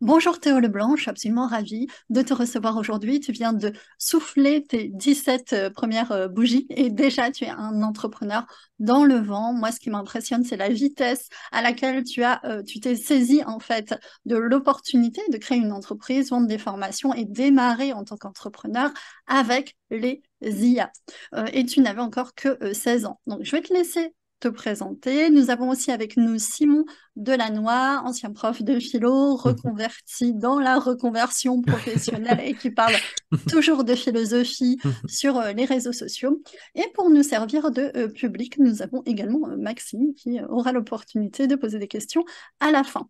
Bonjour Théo Leblanc, je suis absolument ravie de te recevoir aujourd'hui. Tu viens de souffler tes 17 premières bougies et déjà tu es un entrepreneur dans le vent. Moi, ce qui m'impressionne, c'est la vitesse à laquelle tu t'es saisi en fait de l'opportunité de créer une entreprise, vendre des formations et démarrer en tant qu'entrepreneur avec les IA. Et tu n'avais encore que 16 ans. Donc, je vais te laisser te présenter. Nous avons aussi avec nous Simon Delannoy, ancien prof de philo, reconverti dans la reconversion professionnelle et qui parle toujours de philosophie sur les réseaux sociaux. Et pour nous servir de public, nous avons également Maxime qui aura l'opportunité de poser des questions à la fin.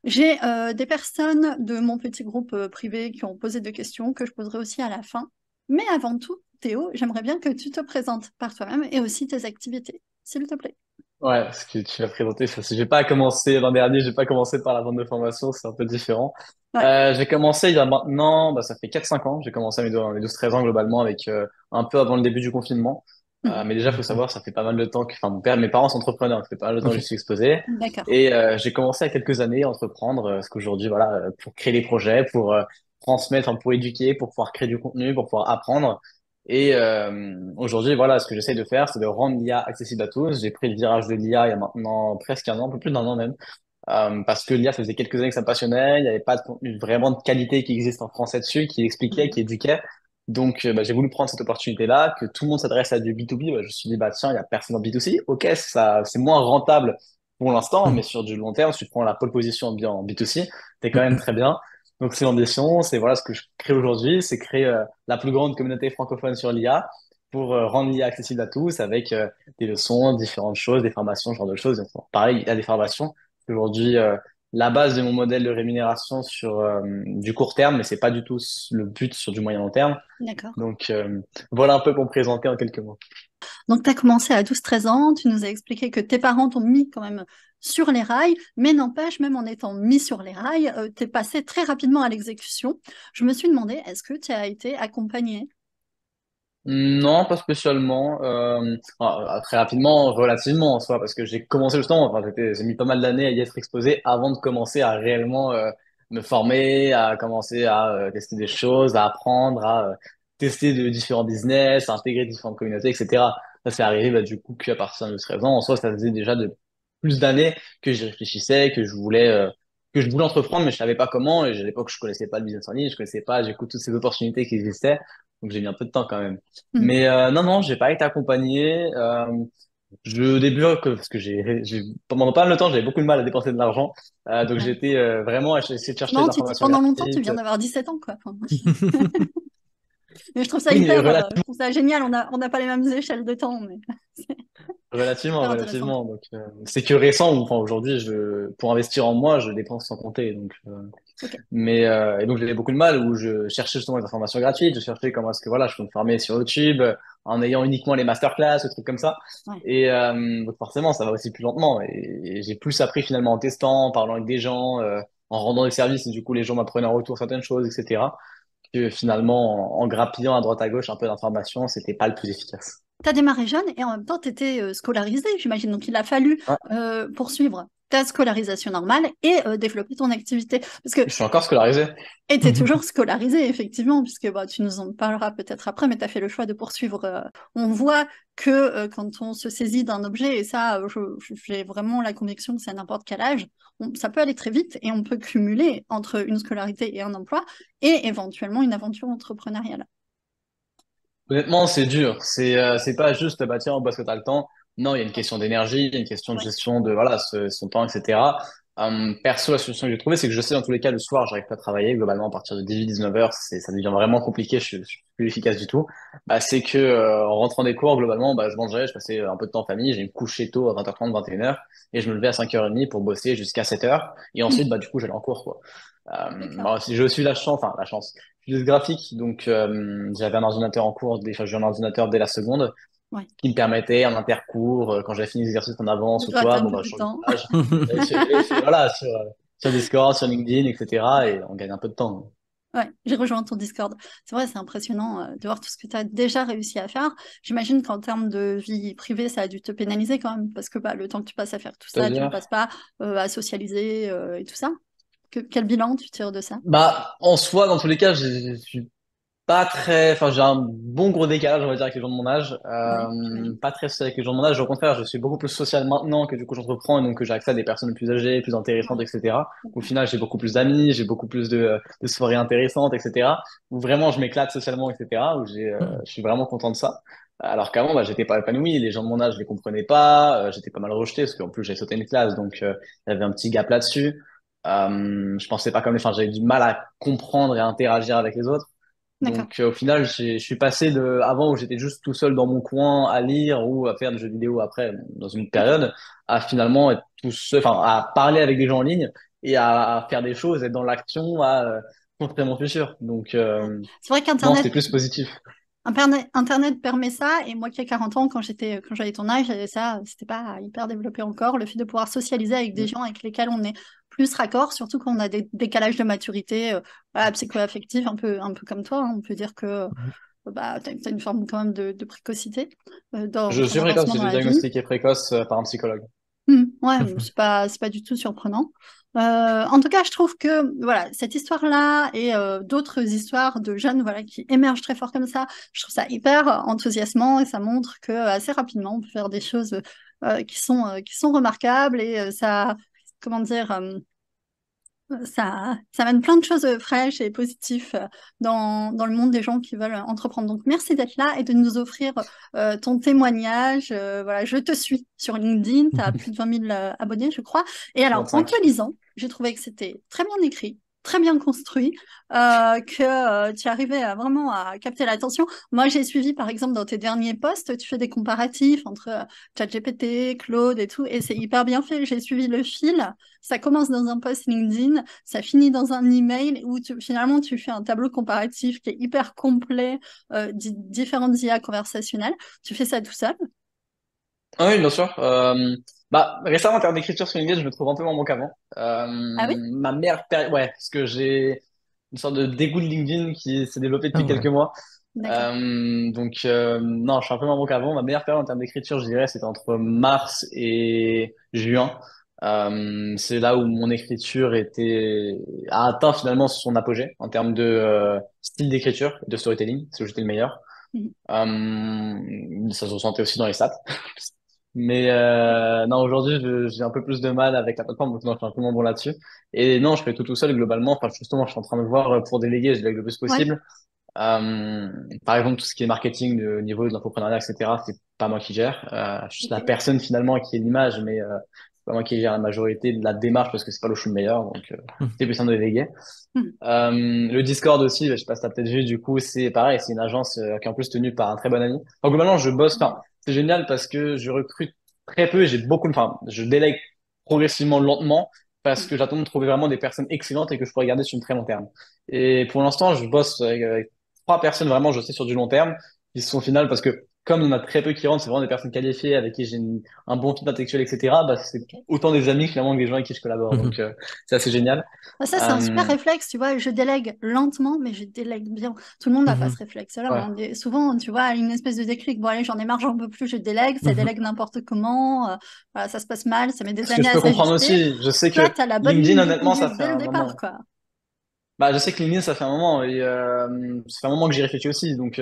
J'ai des personnes de mon petit groupe privé qui ont posé des questions que je poserai aussi à la fin. Mais avant tout, Théo, j'aimerais bien que tu te présentes par toi-même et aussi tes activités, s'il te plaît. Ouais, ce que tu as présenté, j'ai pas commencé l'an dernier, j'ai pas commencé par la vente de formation, c'est un peu différent. Ouais. J'ai commencé il y a maintenant, ça fait 4-5 ans, j'ai commencé à mes 12-13 ans globalement avec un peu avant le début du confinement. Mhm. Mais déjà, faut savoir, ça fait pas mal de temps que, enfin, mes parents sont entrepreneurs, ça fait pas mal de temps que je suis exposé. D'accord. Et j'ai commencé à quelques années à entreprendre, parce qu'aujourd'hui, voilà, pour créer des projets, pour transmettre, enfin, pour éduquer, pour pouvoir créer du contenu, pour pouvoir apprendre. Et aujourd'hui, voilà, ce que j'essaie de faire, c'est de rendre l'IA accessible à tous. J'ai pris le virage de l'IA il y a maintenant presque un an, un peu plus d'un an même, parce que l'IA, ça faisait quelques années que ça me passionnait. Il n'y avait pas de contenu vraiment de qualité qui existe en français dessus, qui expliquait, Mhm. qui éduquait. Donc, j'ai voulu prendre cette opportunité-là, que tout le monde s'adresse à du B2B. Bah, je me suis dit, bah tiens, il y a personne en B2C. Ok, ça, c'est moins rentable pour l'instant, mais sur du long terme, si tu prends la pole position en B2C, t'es quand même très bien. Donc, c'est l'ambition, c'est voilà ce que je crée aujourd'hui, c'est créer la plus grande communauté francophone sur l'IA pour rendre l'IA accessible à tous avec des leçons, différentes choses, des formations, ce genre de choses. Enfin, pareil, il y a des formations. Aujourd'hui, la base de mon modèle de rémunération sur du court terme, mais c'est pas du tout le but sur du moyen long terme. D'accord. Donc voilà un peu pour me présenter en quelques mots. Donc, tu as commencé à 12-13 ans, tu nous as expliqué que tes parents t'ont mis quand même sur les rails, mais n'empêche, même en étant mis sur les rails, tu es passé très rapidement à l'exécution. Je me suis demandé, est-ce que tu as été accompagné? Non, pas spécialement. Très rapidement, relativement en soi, parce que j'ai commencé justement, enfin, j'ai mis pas mal d'années à y être exposé avant de commencer à réellement me former, à commencer à tester des choses, à apprendre, à tester de différents business, à intégrer différentes communautés, etc. Ça, c'est arrivé bah, du coup qu'à partir de 13 ans. En soi, ça faisait déjà de plus d'années que j'y réfléchissais, que je voulais entreprendre, mais je savais pas comment. Et à l'époque, je connaissais pas le business en ligne, je connaissais pas, j'écoute toutes ces opportunités qui existaient. Donc j'ai mis un peu de temps quand même. Mhm. Mais non, non, j'ai pas été accompagné. Au début, parce que pendant pas mal de temps, j'avais beaucoup de mal à dépenser de l'argent. Donc Ouais. j'étais vraiment à essayer de chercher Non, des tu dis informations pendant longtemps, tu gratuites. viens d'avoir 17 ans, quoi. Enfin, mais je trouve ça Oui, mais hyper, je trouve ça génial. On n'a pas les mêmes échelles de temps, mais c'est relativement, hyper intéressant. relativement. Donc c'est que récent. Enfin aujourd'hui, pour investir en moi, je dépense sans compter. Donc Ok. mais et donc j'avais beaucoup de mal où je cherchais justement des informations gratuites, je cherchais comment est-ce que voilà, je peux me former sur YouTube en ayant uniquement les masterclass, des trucs comme ça. Ouais. Et donc forcément, ça va aussi plus lentement. Et j'ai plus appris finalement en testant, en parlant avec des gens, en rendant des services. Et du coup, les gens m'apprenaient en retour certaines choses, etc. Que finalement, en grappillant à droite à gauche un peu d'informations, c'était pas le plus efficace. Tu as démarré jeune et en même temps, tu étais scolarisé, j'imagine. Donc, il a fallu Ouais, poursuivre ta scolarisation normale et développer ton activité. Parce que je suis encore scolarisé. et tu es toujours scolarisé, effectivement, puisque bah, tu nous en parleras peut-être après, mais tu as fait le choix de poursuivre. On voit que quand on se saisit d'un objet, et ça, j'ai vraiment la conviction que c'est à n'importe quel âge, ça peut aller très vite et on peut cumuler entre une scolarité et un emploi et éventuellement une aventure entrepreneuriale. Honnêtement, c'est dur. C'est pas juste, bah tiens, parce que t'as le temps. Non, il y a une question d'énergie, il y a une question de Ouais. gestion de voilà son temps, etc. Perso, la solution que j'ai trouvée, c'est que je sais dans tous les cas le soir, j'arrive pas à travailler. Globalement, à partir de 18-19 heures, ça devient vraiment compliqué. Je suis plus efficace du tout. Bah, c'est que en rentrant des cours, globalement, bah je mangeais, je passais un peu de temps en famille, j'ai me coucher tôt à 20h30, 21h, et je me levais à 5h30 pour bosser jusqu'à 7h. Et ensuite, Mhm. bah du coup, j'allais en cours quoi. D'accord. Bon, si j'ai aussi la chance, enfin la chance. Je suis graphique, donc j'avais un ordinateur en cours, déjà j'ai eu un ordinateur dès la seconde, Ouais. qui me permettait en intercours, quand j'avais fini les exercices en De avance ou gratter quoi, un bon peu bah je du change de temps. page, voilà, sur Discord, sur LinkedIn, etc. Et on gagne un peu de temps. Ouais, j'ai rejoint ton Discord. C'est vrai, c'est impressionnant de voir tout ce que tu as déjà réussi à faire. J'imagine qu'en termes de vie privée, ça a dû te pénaliser quand même, parce que bah, le temps que tu passes à faire tout ça, tu le C'est-à-dire? passes pas à socialiser et tout ça. Quel bilan tu tires de ça? Bah, en soi, dans tous les cas, je suis pas très, enfin, j'ai un bon gros décalage, on va dire, avec les gens de mon âge. Ouais, j'imagine. Pas très social avec les gens de mon âge. Au contraire, je suis beaucoup plus social maintenant que du coup j'entreprends et donc que j'ai accès à des personnes plus âgées, plus intéressantes, Ouais, etc. Au d'accord. final, j'ai beaucoup plus d'amis, j'ai beaucoup plus de soirées intéressantes, etc. Où vraiment je m'éclate socialement, etc. Où Mhm. je suis vraiment content de ça. Alors qu'avant, bah, j'étais pas épanoui. Les gens de mon âge, je les comprenais pas. J'étais pas mal rejeté parce qu'en plus j'ai sauté une classe, donc il y avait un petit gap là-dessus. Je pensais pas comme les, enfin, j'avais du mal à comprendre et à interagir avec les autres. D'accord. Donc au final, je suis passé de avant où j'étais juste tout seul dans mon coin à lire ou à faire des jeux vidéo après dans une autre Ok. période, à finalement être tout seul, enfin à parler avec des gens en ligne et à faire des choses, être dans l'action, à construire mon futur. Donc Ouais. C'est vrai non, qu'Internet c'était plus positif. Internet permet ça, et moi qui ai 40 ans, quand j'avais ton âge, ça, c'était pas hyper développé encore, le fait de pouvoir socialiser avec des gens avec lesquels on est plus raccord, surtout quand on a des décalages de maturité voilà, psycho-affective, un peu comme toi, hein. On peut dire que Mhm. bah, tu as une forme quand même de précocité dans Je ton suis précoce, avancement j'ai dans été la vie. diagnostiqué précoce par un psychologue. Ouais, Mhm. c'est pas du tout surprenant. En tout cas, je trouve que voilà, cette histoire-là et d'autres histoires de jeunes voilà, qui émergent très fort comme ça, je trouve ça hyper enthousiasmant et ça montre que assez rapidement, on peut faire des choses qui sont remarquables et ça, comment dire, ça mène plein de choses fraîches et positives dans le monde des gens qui veulent entreprendre. Donc, merci d'être là et de nous offrir ton témoignage. Voilà, je te suis sur LinkedIn, tu as plus de 20 000 abonnés, je crois. Et alors, en te 25. lisant, j'ai trouvé que c'était très bien écrit, très bien construit, que tu arrivais vraiment à capter l'attention. Moi, j'ai suivi, par exemple, dans tes derniers posts, tu fais des comparatifs entre ChatGPT, Claude et tout, et c'est hyper bien fait. J'ai suivi le fil. Ça commence dans un post LinkedIn, ça finit dans un email où finalement tu fais un tableau comparatif qui est hyper complet, différentes IA conversationnelles. Tu fais ça tout seul. Ah oui, bien sûr. Bah, récemment, en termes d'écriture sur LinkedIn, je me trouve un peu moins bon qu'avant. Ah oui? Ma meilleure période, ouais, parce que j'ai une sorte de dégoût de LinkedIn qui s'est développé Ah depuis quelques ouais. mois. D'accord. Non, je suis un peu moins bon qu'avant. Ma meilleure période en termes d'écriture, je dirais, c'était entre mars et juin. C'est là où mon écriture a atteint finalement son apogée en termes de style d'écriture, de storytelling, c'est où j'étais le meilleur. Mhm. Ça se ressentait aussi dans les stats. Mais non, aujourd'hui, j'ai un peu plus de mal avec la plateforme, donc non, je suis un peu moins bon là-dessus. Et non, je fais tout seul globalement. Enfin, justement, je suis en train de voir pour déléguer, je délègue le plus Ouais, possible. Par exemple, tout ce qui est marketing, au niveau de l'entrepreneuriat, etc., c'est pas moi qui gère. Juste la ok. personne finalement qui est l'image, mais c'est pas moi qui gère la majorité de la démarche parce que c'est pas là où je suis le meilleur, donc Mhm. c'est plus simple de déléguer. Mhm. Le Discord aussi, je sais pas si t'as peut-être vu, du coup, c'est pareil, c'est une agence qui est en plus tenue par un très bon ami. Donc, globalement, je bosse, enfin, c'est génial parce que je recrute très peu et j'ai beaucoup, enfin, je délègue progressivement lentement parce Mhm. que j'attends de trouver vraiment des personnes excellentes et que je pourrais garder sur une très long terme. Et pour l'instant, je bosse avec trois personnes vraiment, je sais, sur du long terme, qui sont au final parce que comme il y en a très peu qui rentrent, c'est vraiment des personnes qualifiées avec qui j'ai un bon fit intellectuel, etc., bah, c'est Ok. autant des amis finalement que des gens avec qui je collabore. Donc, Mhm. c'est assez génial. Bah, ça, c'est un super Euh, réflexe, tu vois. Je délègue lentement, mais je délègue bien. Tout le monde n'a pas ce Mhm. réflexe-là, ouais. hein. Souvent, tu vois, une espèce de déclic. Bon, allez, j'en ai marre, j'en peux plus, je délègue. Ça Mhm. délègue n'importe comment. Voilà, ça se passe mal, ça met des Ce que années je à peux comprendre s'ajuster. aussi, je sais Toi, que tu as la bonne LinkedIn, ligne de honnêtement, ça conduite fait dès le un départ, moment. quoi. Bah, je sais que LinkedIn, ça fait un moment et ça fait un moment que j'y réfléchis aussi. Donc,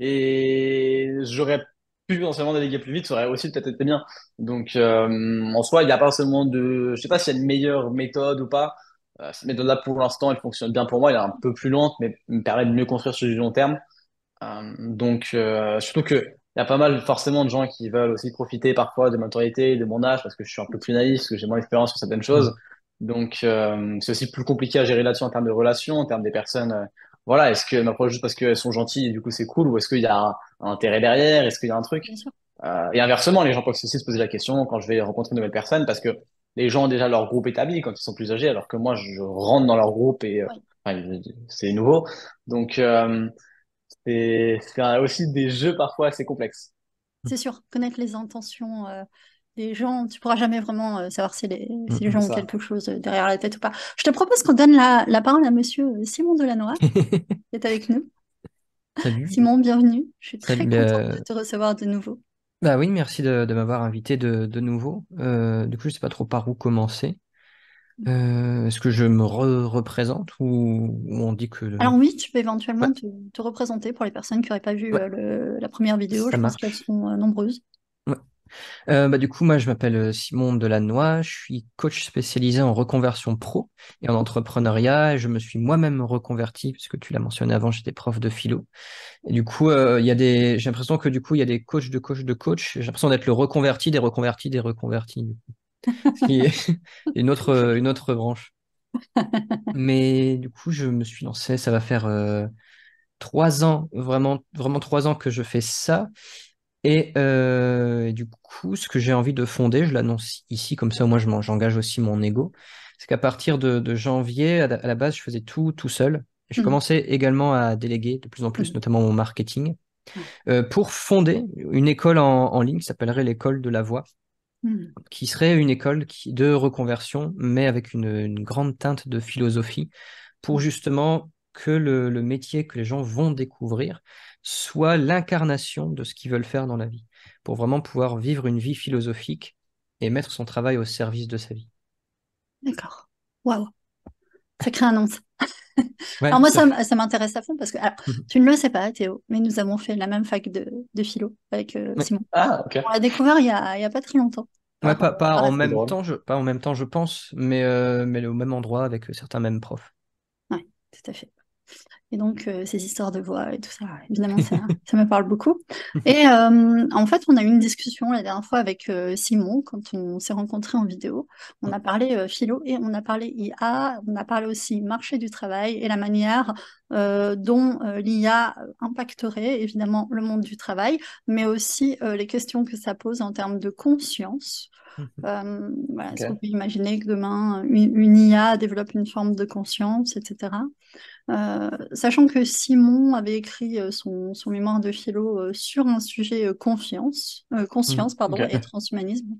et j'aurais pu potentiellement déléguer plus vite, ça aurait aussi peut-être été bien. Donc, en soi, il n'y a pas seulement de, je sais pas s'il y a une meilleure méthode ou pas. Cette méthode-là, pour l'instant, elle fonctionne bien pour moi. Elle est un peu plus lente, mais me permet de mieux construire sur du long terme. Surtout que il y a pas mal forcément de gens qui veulent aussi profiter parfois de ma notoriété, de mon âge, parce que je suis un peu plus naïf, parce que j'ai moins d'expérience sur certaines choses. Mhm. Donc, c'est aussi plus compliqué à gérer là-dessus en termes de relations, en termes des personnes. Voilà, est-ce qu'elles m'approchent juste parce qu'elles sont gentilles et du coup c'est cool, ou est-ce qu'il y a un intérêt derrière, est-ce qu'il y a un truc? Bien sûr. Et inversement, les gens peuvent aussi se poser la question quand je vais rencontrer de nouvelles personnes, parce que les gens ont déjà leur groupe établi quand ils sont plus âgés, alors que moi je rentre dans leur groupe et Ouais. enfin, c'est nouveau. Donc, c'est aussi des jeux parfois assez complexes. C'est sûr, connaître les intentions des gens, tu pourras jamais vraiment savoir si les Mhm. C'est gens ont ça. quelque chose derrière la tête ou pas. Je te propose qu'on donne la parole à monsieur Simon Delannoy, qui est avec nous. Salut. Simon, bienvenue. Je suis Salut. très contente de te recevoir de nouveau. Bah oui, merci de m'avoir invité de nouveau. Du coup, je sais pas trop par où commencer. Est-ce que je me représente ou on dit que Alors oui, tu peux ouais, éventuellement te représenter pour les personnes qui n'auraient pas vu ouais, la première vidéo. ça Je pense qu'elles marche. sont nombreuses. Ouais. Du coup, moi, je m'appelle Simon Delannoy, je suis coach spécialisé en reconversion pro et en entrepreneuriat, et je me suis moi-même reconverti, puisque tu l'as mentionné avant, j'étais prof de philo. Et du coup, j'ai l'impression que du coup, il y a des coachs de coachs de coachs. J'ai l'impression d'être le reconverti des reconvertis des reconvertis, ce qui est une autre branche. Mais du coup, je me suis lancé, ça va faire 3 ans, vraiment, vraiment 3 ans que je fais ça. Et du coup, ce que j'ai envie de fonder, je l'annonce ici, comme ça, au moins, j'engage aussi mon ego. C'est qu'à partir de janvier, à la base, je faisais tout seul. Je Mhm. commençais également à déléguer de plus en plus, Mhm. notamment mon marketing, Ouais. pour fonder une école en ligne qui s'appellerait l'école de la voix, Mhm. qui serait une école de reconversion, mais avec une grande teinte de philosophie, pour justement que le métier que les gens vont découvrir soit l'incarnation de ce qu'ils veulent faire dans la vie, pour vraiment pouvoir vivre une vie philosophique et mettre son travail au service de sa vie. D'accord. Waouh, sacrée annonce. Ouais, Alors moi, ça fait. ça m'intéresse à fond parce que alors, tu ne le sais pas, Théo, mais nous avons fait la même fac de philo avec Ouais. Simon. Ah, ok. On l'a découvert il y a pas très longtemps. Ouais, Par, par C'est hasard. drôle. pas en même temps, je pense, mais au même endroit avec certains mêmes profs. Ouais, tout à fait. Et donc, ces histoires de voix et tout ça, évidemment, ça me parle beaucoup. Et en fait, on a eu une discussion la dernière fois avec Simon, quand on s'est rencontrés en vidéo. On a parlé philo et on a parlé IA, on a parlé aussi marché du travail et la manière dont l'IA impacterait évidemment le monde du travail, mais aussi les questions que ça pose en termes de conscience. Voilà, est-ce qu'on Ok. peut imaginer que demain, une IA développe une forme de conscience, etc. Sachant que Simon avait écrit son mémoire de philo sur un sujet conscience pardon, et Ok. transhumanisme.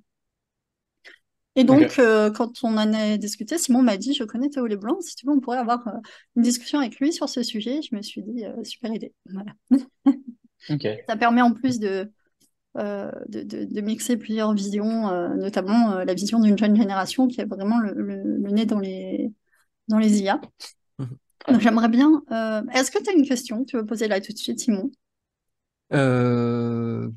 Et donc, Ok. quand on en a discuté, Simon m'a dit, je connais Théo Leblanc, si tu veux, on pourrait avoir une discussion avec lui sur ce sujet. Je me suis dit, super idée. Voilà. Ok. Ça permet en plus de mixer plusieurs visions, notamment la vision d'une jeune génération qui a vraiment le nez dans les IA. Donc, j'aimerais bien. Est-ce que tu as une question que tu veux poser là tout de suite, Simon? Euh,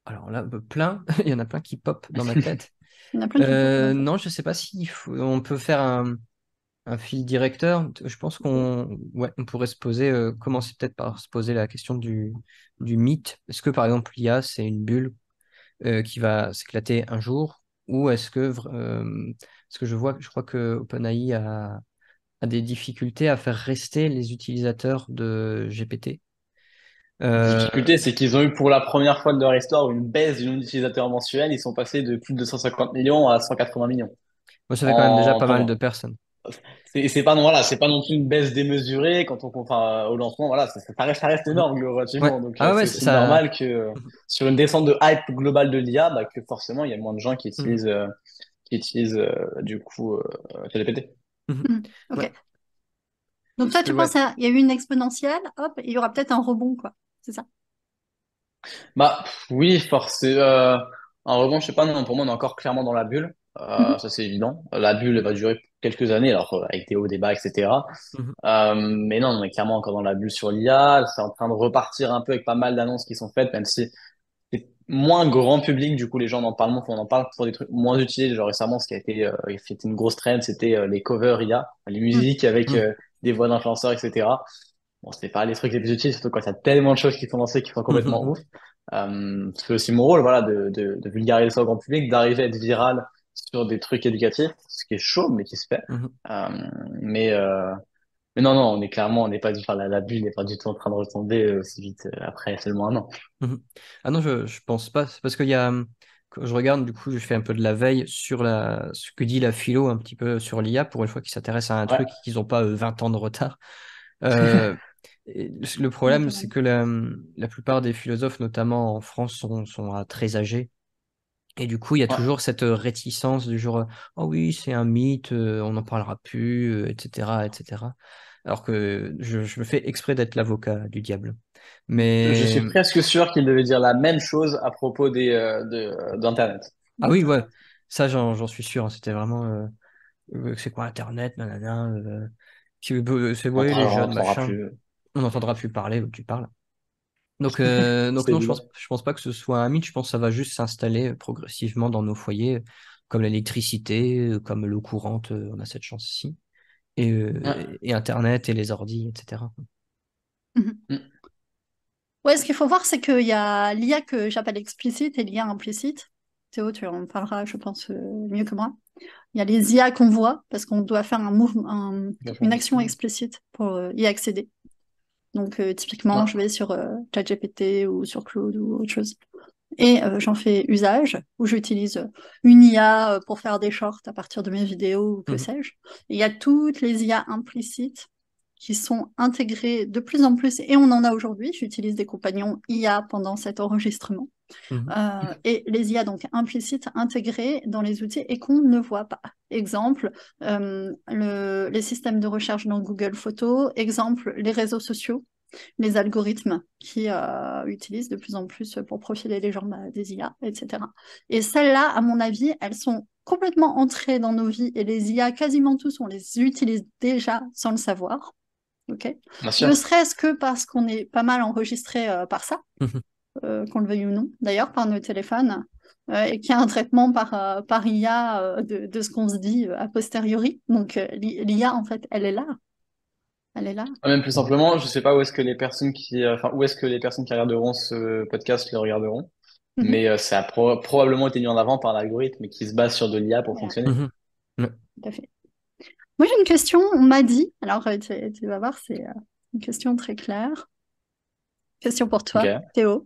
alors là, plein, il y en a plein qui pop dans ma tête. Il y en a plein qui posent dans ta tête. Non, je sais pas si on peut faire un fil directeur. Je pense on pourrait se poser, commencer peut-être par se poser la question du mythe. Est-ce que par exemple l'IA, c'est une bulle qui va s'éclater un jour, ou est-ce que je crois que OpenAI a des difficultés à faire rester les utilisateurs de GPT. La Euh, difficulté, c'est qu'ils ont eu pour la première fois de leur histoire une baisse du nombre d'utilisateurs mensuels. Ils sont passés de plus de 150 millions à 180 millions. Moi, ça fait quand même déjà En pas mal de 3 mois. personnes. C'est pas, voilà, c'est pas non plus une baisse démesurée quand on compare au lancement. Voilà, ça reste Mhm. énorme Ouais. relativement. Donc, Ah ouais, c'est aussi normal que Mhm. sur une descente de hype globale de l'IA, bah, que forcément, il y a moins de gens Mhm. qui utilisent du coup ChatGPT. Mhm. Hmm, Ouais. ok. Donc Parce toi, que tu penses ouais. il y a eu une exponentielle, hop, et il y aura peut-être un rebond, quoi. C'est ça. Bah oui, forcément. En revanche, je sais pas, non, pour moi, on est encore clairement dans la bulle. Mhm, Ça, c'est évident. La bulle, elle va durer quelques années, alors avec des hauts débats, etc. Mhm. Mais non, on est clairement encore dans la bulle sur l'IA. C'est en train de repartir un peu avec pas mal d'annonces qui sont faites, même si c'est moins grand public. Du coup, les gens en parlent moins. On en parle pour des trucs moins utilisés. Genre récemment, ce qui a été une grosse trend, c'était les covers IA, les mhm, musiques avec Mhm. des voix d'influenceurs, etc. Bon, c'est pas les trucs les plus utiles, surtout quand il y a tellement de choses qui sont lancées qui sont complètement Mhm. ouf. C'est aussi mon rôle, voilà, de vulgariser ça au grand public, d'arriver à être viral sur des trucs éducatifs, ce qui est chaud, mais qui se fait. Mhm. Euh, mais, euh, mais non, non, on n'est pas du, enfin, la bulle n'est pas du tout en train de retomber aussi vite après seulement un an. Mhm. Ah non, je pense pas. C'est parce qu'il y a, quand je regarde, du coup, je fais un peu de la veille sur ce que dit la philo un petit peu sur l'IA pour une fois qu'ils s'intéressent à un Ouais. truc et qu'ils n'ont pas 20 ans de retard. Euh, et le ouais, problème, c'est carrément. que la plupart des philosophes, notamment en France, sont très âgés. Et du coup, il y a Ouais. toujours cette réticence du genre, oh oui, c'est un mythe, on n'en parlera plus, etc., etc. Alors que je me fais exprès d'être l'avocat du diable. Je Mais suis presque sûr qu'il devait dire la même chose à propos d'Internet. ah oui, D'accord. ouais, ça j'en suis sûr, hein. C'était vraiment. C'est quoi Internet, nanana, c'est On ouais, les jeunes, n'entendra machin. plus. On n'entendra plus parler, tu parles. Donc C'est non, évident. je pense pas que ce soit un mythe. Je pense que ça va juste s'installer progressivement dans nos foyers, comme l'électricité, comme l'eau courante. On a cette chance ici. Ouais. Et Internet et les ordis, etc. Mhm. Mm. Ouais, ce qu'il faut voir, c'est qu'il y a l'IA que j'appelle explicite et l'IA implicite. Théo, tu en parleras, je pense, mieux que moi. Il y a les IA qu'on voit, parce qu'on doit faire un mouvement, une action explicite pour y accéder. Donc, typiquement, je Ouais. vais sur ChatGPT ou sur Claude ou autre chose. Et j'en fais usage, où j'utilise une IA pour faire des shorts à partir de mes vidéos ou que Mhm. sais-je. Et il y a toutes les IA implicites qui sont intégrées de plus en plus, et on en a aujourd'hui. J'utilise des compagnons IA pendant cet enregistrement. Mhm. Et les IA donc implicites intégrées dans les outils et qu'on ne voit pas. Exemple, les systèmes de recherche dans Google Photos. Exemple, les réseaux sociaux, les algorithmes qui utilisent de plus en plus pour profiler les gens des IA, etc. Et celles-là, à mon avis, elles sont complètement entrées dans nos vies et les IA, quasiment tous, on les utilise déjà sans le savoir. Okay. Bien Ne sûr. serait-ce que parce qu'on est pas mal enregistré par ça, Mhm. qu'on le veuille ou non, d'ailleurs, par nos téléphones, et qu'il y a un traitement par IA de ce qu'on se dit a posteriori. Donc l'IA, en fait, elle est là. Elle est là. Même plus simplement, je sais pas où est-ce que les personnes enfin, où est-ce que les personnes qui regarderont ce podcast le regarderont, Mhm. mais ça a probablement été mis en avant par l'algorithme qui se base sur de l'IA pour Yeah, fonctionner. Mhm. Ouais. tout à fait. Moi, j'ai une question. On m'a dit, alors tu vas voir, c'est une question très claire. Question pour toi, Ok. Théo. Ouais.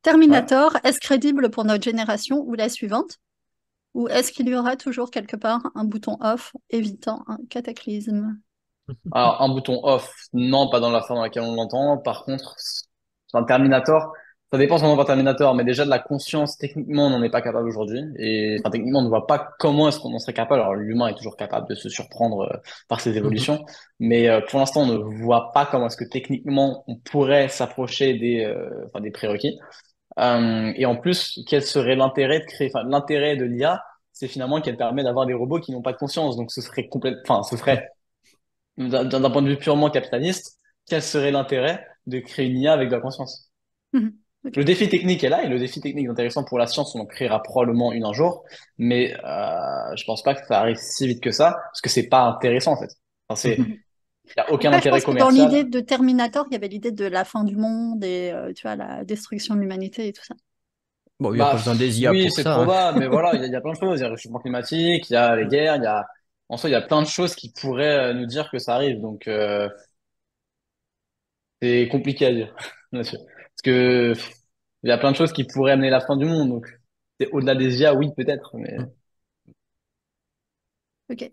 Terminator, est-ce crédible pour notre génération ou la suivante? Ou est-ce qu'il y aura toujours quelque part un bouton off évitant un cataclysme? Alors, un bouton off, non, pas dans la forme dans laquelle on l'entend. Par contre, c'est un Terminator. Ça dépend son nom par Terminator, mais déjà de la conscience, techniquement, on n'en est pas capable aujourd'hui. Et enfin, techniquement, on ne voit pas comment est-ce qu'on en serait capable. Alors, l'humain est toujours capable de se surprendre par ses Mhm. évolutions, mais pour l'instant, on ne voit pas comment est-ce que techniquement on pourrait s'approcher enfin, des prérequis. Et en plus, quel serait l'intérêt de créer, enfin, l'intérêt de l'IA, c'est finalement qu'elle permet d'avoir des robots qui n'ont pas de conscience. Donc, ce serait enfin, ce Mhm. serait d'un point de vue purement capitaliste, quel serait l'intérêt de créer une IA avec de la conscience? Mhm. Ok. Le défi technique est là, et le défi technique est intéressant pour la science, on en créera probablement une un jour, mais je pense pas que ça arrive si vite que ça, parce que c'est pas intéressant en fait. Enfin, Mhm. y a aucun Après, je intérêt pense que dans l'idée commercial. de Terminator, il y avait l'idée de la fin du monde et tu vois, la destruction de l'humanité et tout ça. Bon, il n'y a Bah pas besoin des IA oui, pour c'est ça, hein. probable, mais voilà, il y a plein de choses. Il y a le réchauffement climatique, il y a les guerres, en soi, il y a plein de choses qui pourraient nous dire que ça arrive. Donc, c'est compliqué à dire, bien sûr. Parce que il y a plein de choses qui pourraient amener la fin du monde. Donc, c'est au-delà des IA, oui, peut-être, mais Mhm. Ok.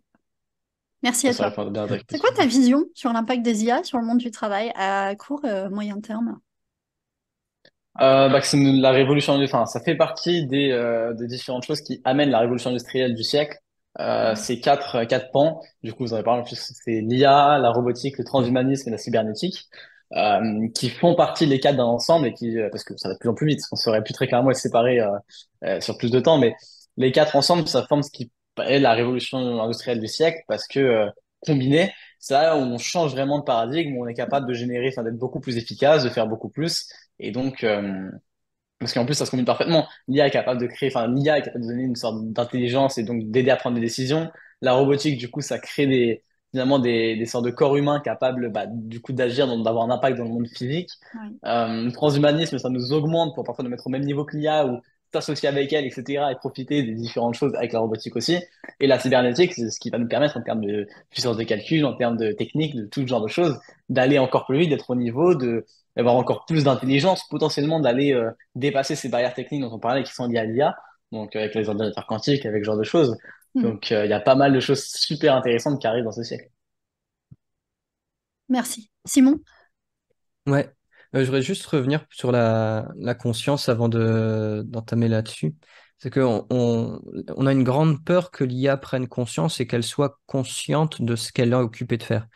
Merci ça à serait toi. bien ta C'est quoi question. ta vision sur l'impact des IA sur le monde du travail à court, moyen terme? Bah, que c'est la révolution, enfin, ça fait partie des différentes choses qui amènent la révolution industrielle du siècle. Mhm. C'est quatre pans. Du coup, vous en avez parlé en plus, c'est l'IA, la robotique, le Mhm. transhumanisme et la cybernétique, qui font partie les quatre d'un ensemble et parce que ça va de plus en plus vite. On saurait plus très clairement les séparer sur plus de temps, mais les quatre ensemble, ça forme ce qui est la révolution industrielle du siècle parce que combiné, c'est là où on change vraiment de paradigme, où on est capable de générer, enfin, d'être beaucoup plus efficace, de faire beaucoup plus. Et donc, parce qu'en plus, ça se combine parfaitement. L'IA est capable de créer, enfin, l'IA est capable de donner une sorte d'intelligence et donc d'aider à prendre des décisions. La robotique, du coup, ça crée finalement des sortes de corps humains capables, bah, du coup, d'agir, d'avoir un impact dans le monde physique. Ouais. Le transhumanisme, ça nous augmente pour parfois nous mettre au même niveau que l'IA ou s'associer avec elle, etc. et profiter des différentes choses avec la robotique aussi. Et la cybernétique, c'est ce qui va nous permettre en termes de puissance de calcul, en termes de technique, de tout ce genre de choses, d'aller encore plus vite, d'être au niveau, d'avoir encore plus d'intelligence, potentiellement d'aller dépasser ces barrières techniques dont on parlait qui sont liées à l'IA, donc avec les ordinateurs quantiques, avec ce genre de choses. Mhm. Donc il y a pas mal de choses super intéressantes qui arrivent dans ce siècle. Merci. Simon? Ouais. Je voudrais juste revenir sur la conscience avant d'entamer là-dessus. C'est on a une grande peur que l'IA prenne conscience et qu'elle soit consciente de ce qu'elle est occupée de faire.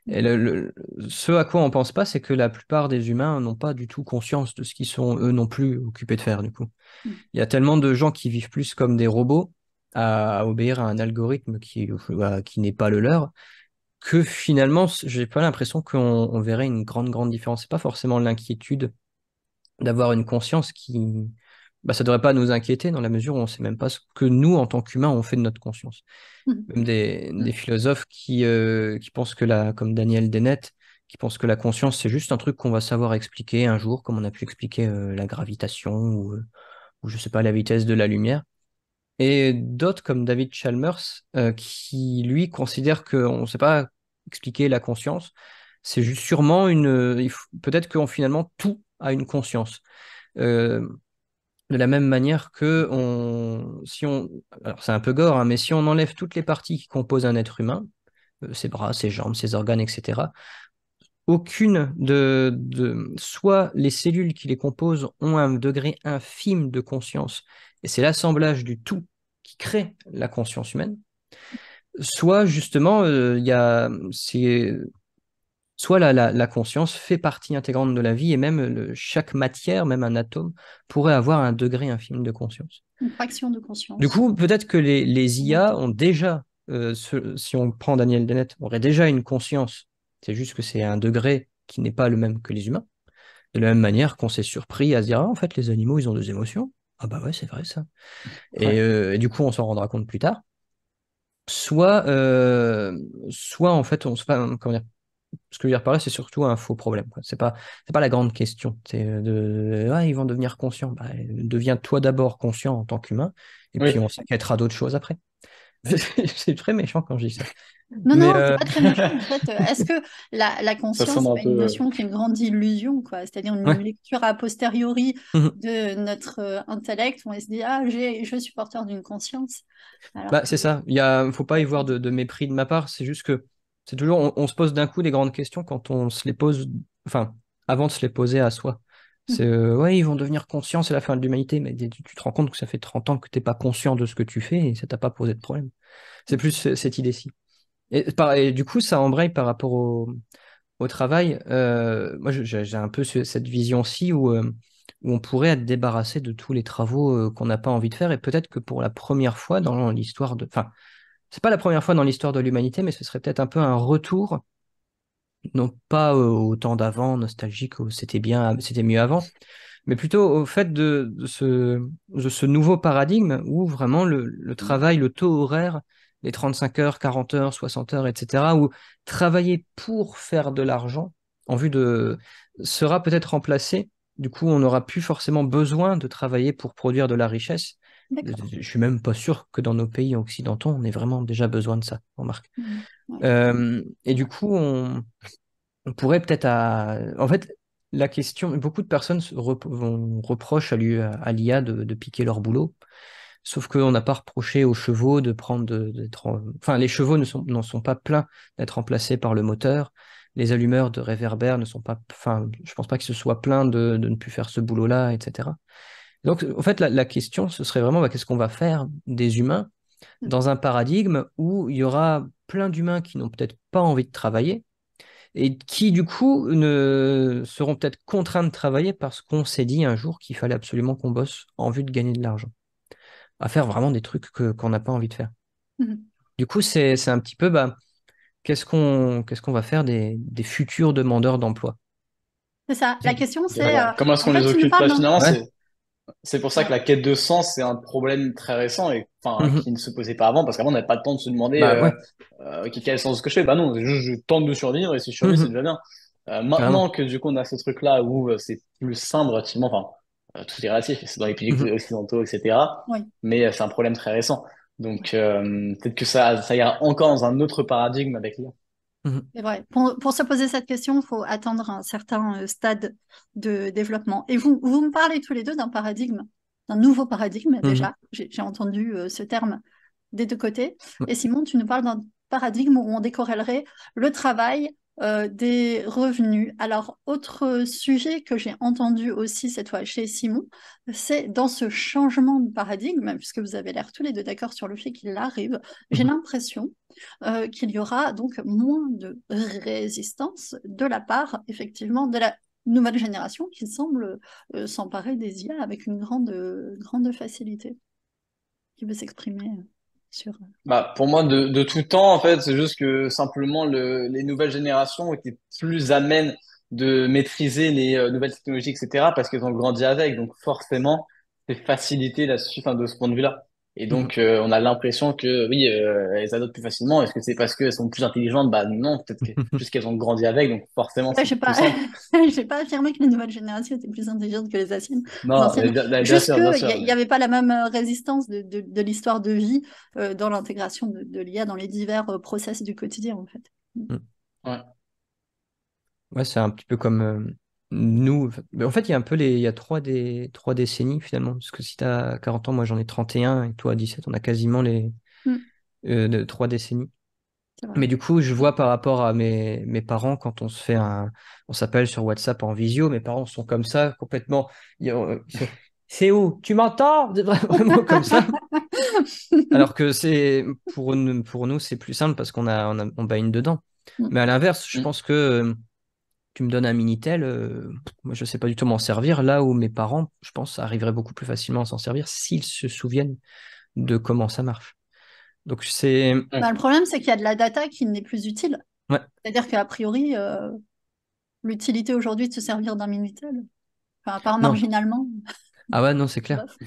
Et ce à quoi on pense pas, c'est que la plupart des humains n'ont pas du tout conscience de ce qu'ils sont eux non plus occupés de faire, du coup. Mhm. Il y a tellement de gens qui vivent plus comme des robots à obéir à un algorithme qui n'est pas le leur, que finalement, j'ai pas l'impression qu'on verrait une grande différence. C'est pas forcément l'inquiétude d'avoir une conscience qui, bah, ça devrait pas nous inquiéter dans la mesure où on sait même pas ce que nous, en tant qu'humains, on fait de notre conscience. Mhm. Même des philosophes qui pensent que comme Daniel Dennett, qui pensent que la conscience, c'est juste un truc qu'on va savoir expliquer un jour, comme on a pu expliquer la gravitation ou je sais pas, la vitesse de la lumière. Et d'autres comme David Chalmers, qui lui considère qu'on ne sait pas expliquer la conscience. C'est juste sûrement peut-être qu'on finalement tout a une conscience. Euh, de la même manière que si on, alors c'est un peu gore, hein, mais si on enlève toutes les parties qui composent un être humain, ses bras, ses jambes, ses organes, etc., aucune soit les cellules qui les composent ont un degré infime de conscience, et c'est l'assemblage du tout qui crée la conscience humaine, soit justement, soit la conscience fait partie intégrante de la vie, et même chaque matière, même un atome, pourrait avoir un degré infime de conscience. Une fraction de Du conscience. coup, peut-être que les Un IA atome. ont déjà, si on prend Daniel Dennett, aurait déjà une conscience. C'est juste que c'est un degré qui n'est pas le même que les humains. De la même manière qu'on s'est surpris à se dire, ah, en fait, les animaux, ils ont des émotions. Ah bah ouais, c'est vrai ça. Ouais. Et du coup, on s'en rendra compte plus tard. Soit en fait, on se pas, comment dire, ce que je veux dire par là, c'est surtout un faux problème, quoi. C'est pas la grande question. Ah, ils vont devenir conscients. Bah, deviens-toi d'abord conscient en tant qu'humain, et puis Oui, on s'inquiétera d'autres choses après. C'est très méchant quand je dis ça. Non, Mais non, c'est pas très méchant en fait. Est-ce que la ça conscience, sonne c'est un pas une peu. notion qui est une grande illusion, quoi? C'est-à-dire une ouais. lecture a posteriori Mhm. de notre intellect où on se dit, ah, je suis porteur d'une conscience. Alors Bah, que c'est ça. Faut pas y voir de mépris de ma part. C'est juste que c'est toujours, on se pose d'un coup des grandes questions quand on se les pose, enfin, avant de se les poser à soi. C'est, ouais, ils vont devenir conscients, c'est la fin de l'humanité, mais tu te rends compte que ça fait 30 ans que t'es pas conscient de ce que tu fais et ça t'a pas posé de problème. C'est plus cette idée-ci. Et du coup, ça embraye par rapport au travail. Moi, j'ai un peu cette vision-ci où on pourrait être débarrassé de tous les travaux qu'on n'a pas envie de faire. Et peut-être que pour la première fois dans l'histoire de... Enfin, c'est pas la première fois dans l'histoire de l'humanité, mais ce serait peut-être un peu un retour, non pas au temps d'avant, nostalgique, où c'était bien, c'était mieux avant, mais plutôt au fait de ce nouveau paradigme où vraiment le travail, le taux horaire, les 35 heures, 40 heures, 60 heures, etc., où travailler pour faire de l'argent en vue de sera peut-être remplacé. Du coup, on n'aura plus forcément besoin de travailler pour produire de la richesse. d'accord. Je suis même pas sûr que dans nos pays occidentaux, on ait vraiment déjà besoin de ça, remarque. Ouais. Et du coup, on pourrait peut-être En fait, la question, beaucoup de personnes reprochent à l'IA de piquer leur boulot, sauf qu'on n'a pas reproché aux chevaux de prendre Enfin, les chevaux n'en sont pas pleins d'être remplacés par le moteur. Les allumeurs de réverbères ne sont pas... Enfin, je pense pas qu'ils se soient plaints de ne plus faire ce boulot-là, etc. Donc, en fait, la question, ce serait vraiment, bah, qu'est-ce qu'on va faire des humains dans un paradigme où il y aura plein d'humains qui n'ont peut-être pas envie de travailler, et qui du coup ne seront peut-être contraints de travailler parce qu'on s'est dit un jour qu'il fallait absolument qu'on bosse en vue de gagner de l'argent, à faire vraiment des trucs qu'on n'a pas envie de faire. Mhm. Du coup, c'est un petit peu, bah, qu'est-ce qu'on va faire des futurs demandeurs d'emploi? C'est ça. La question, c'est, Comment est-ce en qu'on fait, les tu nous occupe? parles Bah, d'un... finalement, Ouais. c'est pour ça que Ouais. la quête de sens, c'est un problème très récent et enfin, Mhm. qui ne se posait pas avant, parce qu'avant, on n'avait pas le temps de se demander Bah ouais. quel est le sens de ce que je fais. Bah non, je tente de survivre et si je survis, c'est Mhm. déjà bien. Carrément. Maintenant que du coup, on a ce truc-là où c'est plus simple, relativement, enfin, tout est relatif, c'est dans les pays Mhm. occidentaux, etc. Oui. Mais c'est un problème très récent. Donc, peut-être que ça ira encore dans un autre paradigme avec l'IA. Mhm. C'est vrai. Pour se poser cette question, il faut attendre un certain stade de développement. Et vous me parlez tous les deux d'un paradigme, d'un nouveau paradigme Mhm. déjà. J'ai entendu ce terme des deux côtés. Ouais. Et Simon, tu nous parles d'un paradigme où on décorrélerait le travail des revenus. Alors, autre sujet que j'ai entendu aussi cette fois chez Simon, c'est dans ce changement de paradigme, puisque vous avez l'air tous les deux d'accord sur le fait qu'il arrive, j'ai Mhm. l'impression qu'il y aura donc moins de résistance de la part, effectivement, de la nouvelle génération qui semble s'emparer des IA avec une grande facilité, qui veut s'exprimer. sur... Bah, pour moi, de tout temps, en fait, c'est juste que simplement les nouvelles générations étaient plus amènes de maîtriser les nouvelles technologies, etc., parce qu'elles ont grandi avec. Donc, forcément, c'est facilité là-dessus, enfin, de ce point de vue-là. Et Mhm. donc, on a l'impression que, oui, elles adoptent plus facilement. Est-ce que c'est parce qu'elles sont plus intelligentes? Bah, non, peut-être que juste qu'elles ont grandi avec. Donc, forcément, Ouais, c'est plus simple. j'ai pas affirmé que les nouvelles générations étaient plus intelligentes que les Non, anciennes. bien Juste sûr, bien qu'il sûr. n'y avait pas la même résistance de l'histoire de vie dans l'intégration de l'IA dans les divers process du quotidien, en fait. Mhm. Ouais. Ouais, c'est un petit peu comme nous. Mais en fait, il y a un peu il y a trois décennies finalement. Parce que si tu as 40 ans, moi j'en ai 31 et toi 17, on a quasiment les Mm, trois décennies. c'est vrai. Mais du coup, je vois par rapport à mes parents, quand on s'appelle sur WhatsApp en visio, mes parents sont comme ça, complètement. C'est où? Tu m'entends? Vraiment comme ça. Alors que pour nous, c'est plus simple parce on baigne dedans. Mm. Mais à l'inverse, je Mm. pense que tu me donnes un Minitel, moi je sais pas du tout m'en servir, là où mes parents, je pense, arriveraient beaucoup plus facilement à s'en servir s'ils se souviennent de comment ça marche. Donc c'est... Bah, Ouais. le problème, c'est qu'il y a de la data qui n'est plus utile. Ouais. C'est-à-dire qu'a priori, l'utilité aujourd'hui de se servir d'un Minitel, enfin, à part Non. marginalement, Ah ouais, non, c'est clair. bof.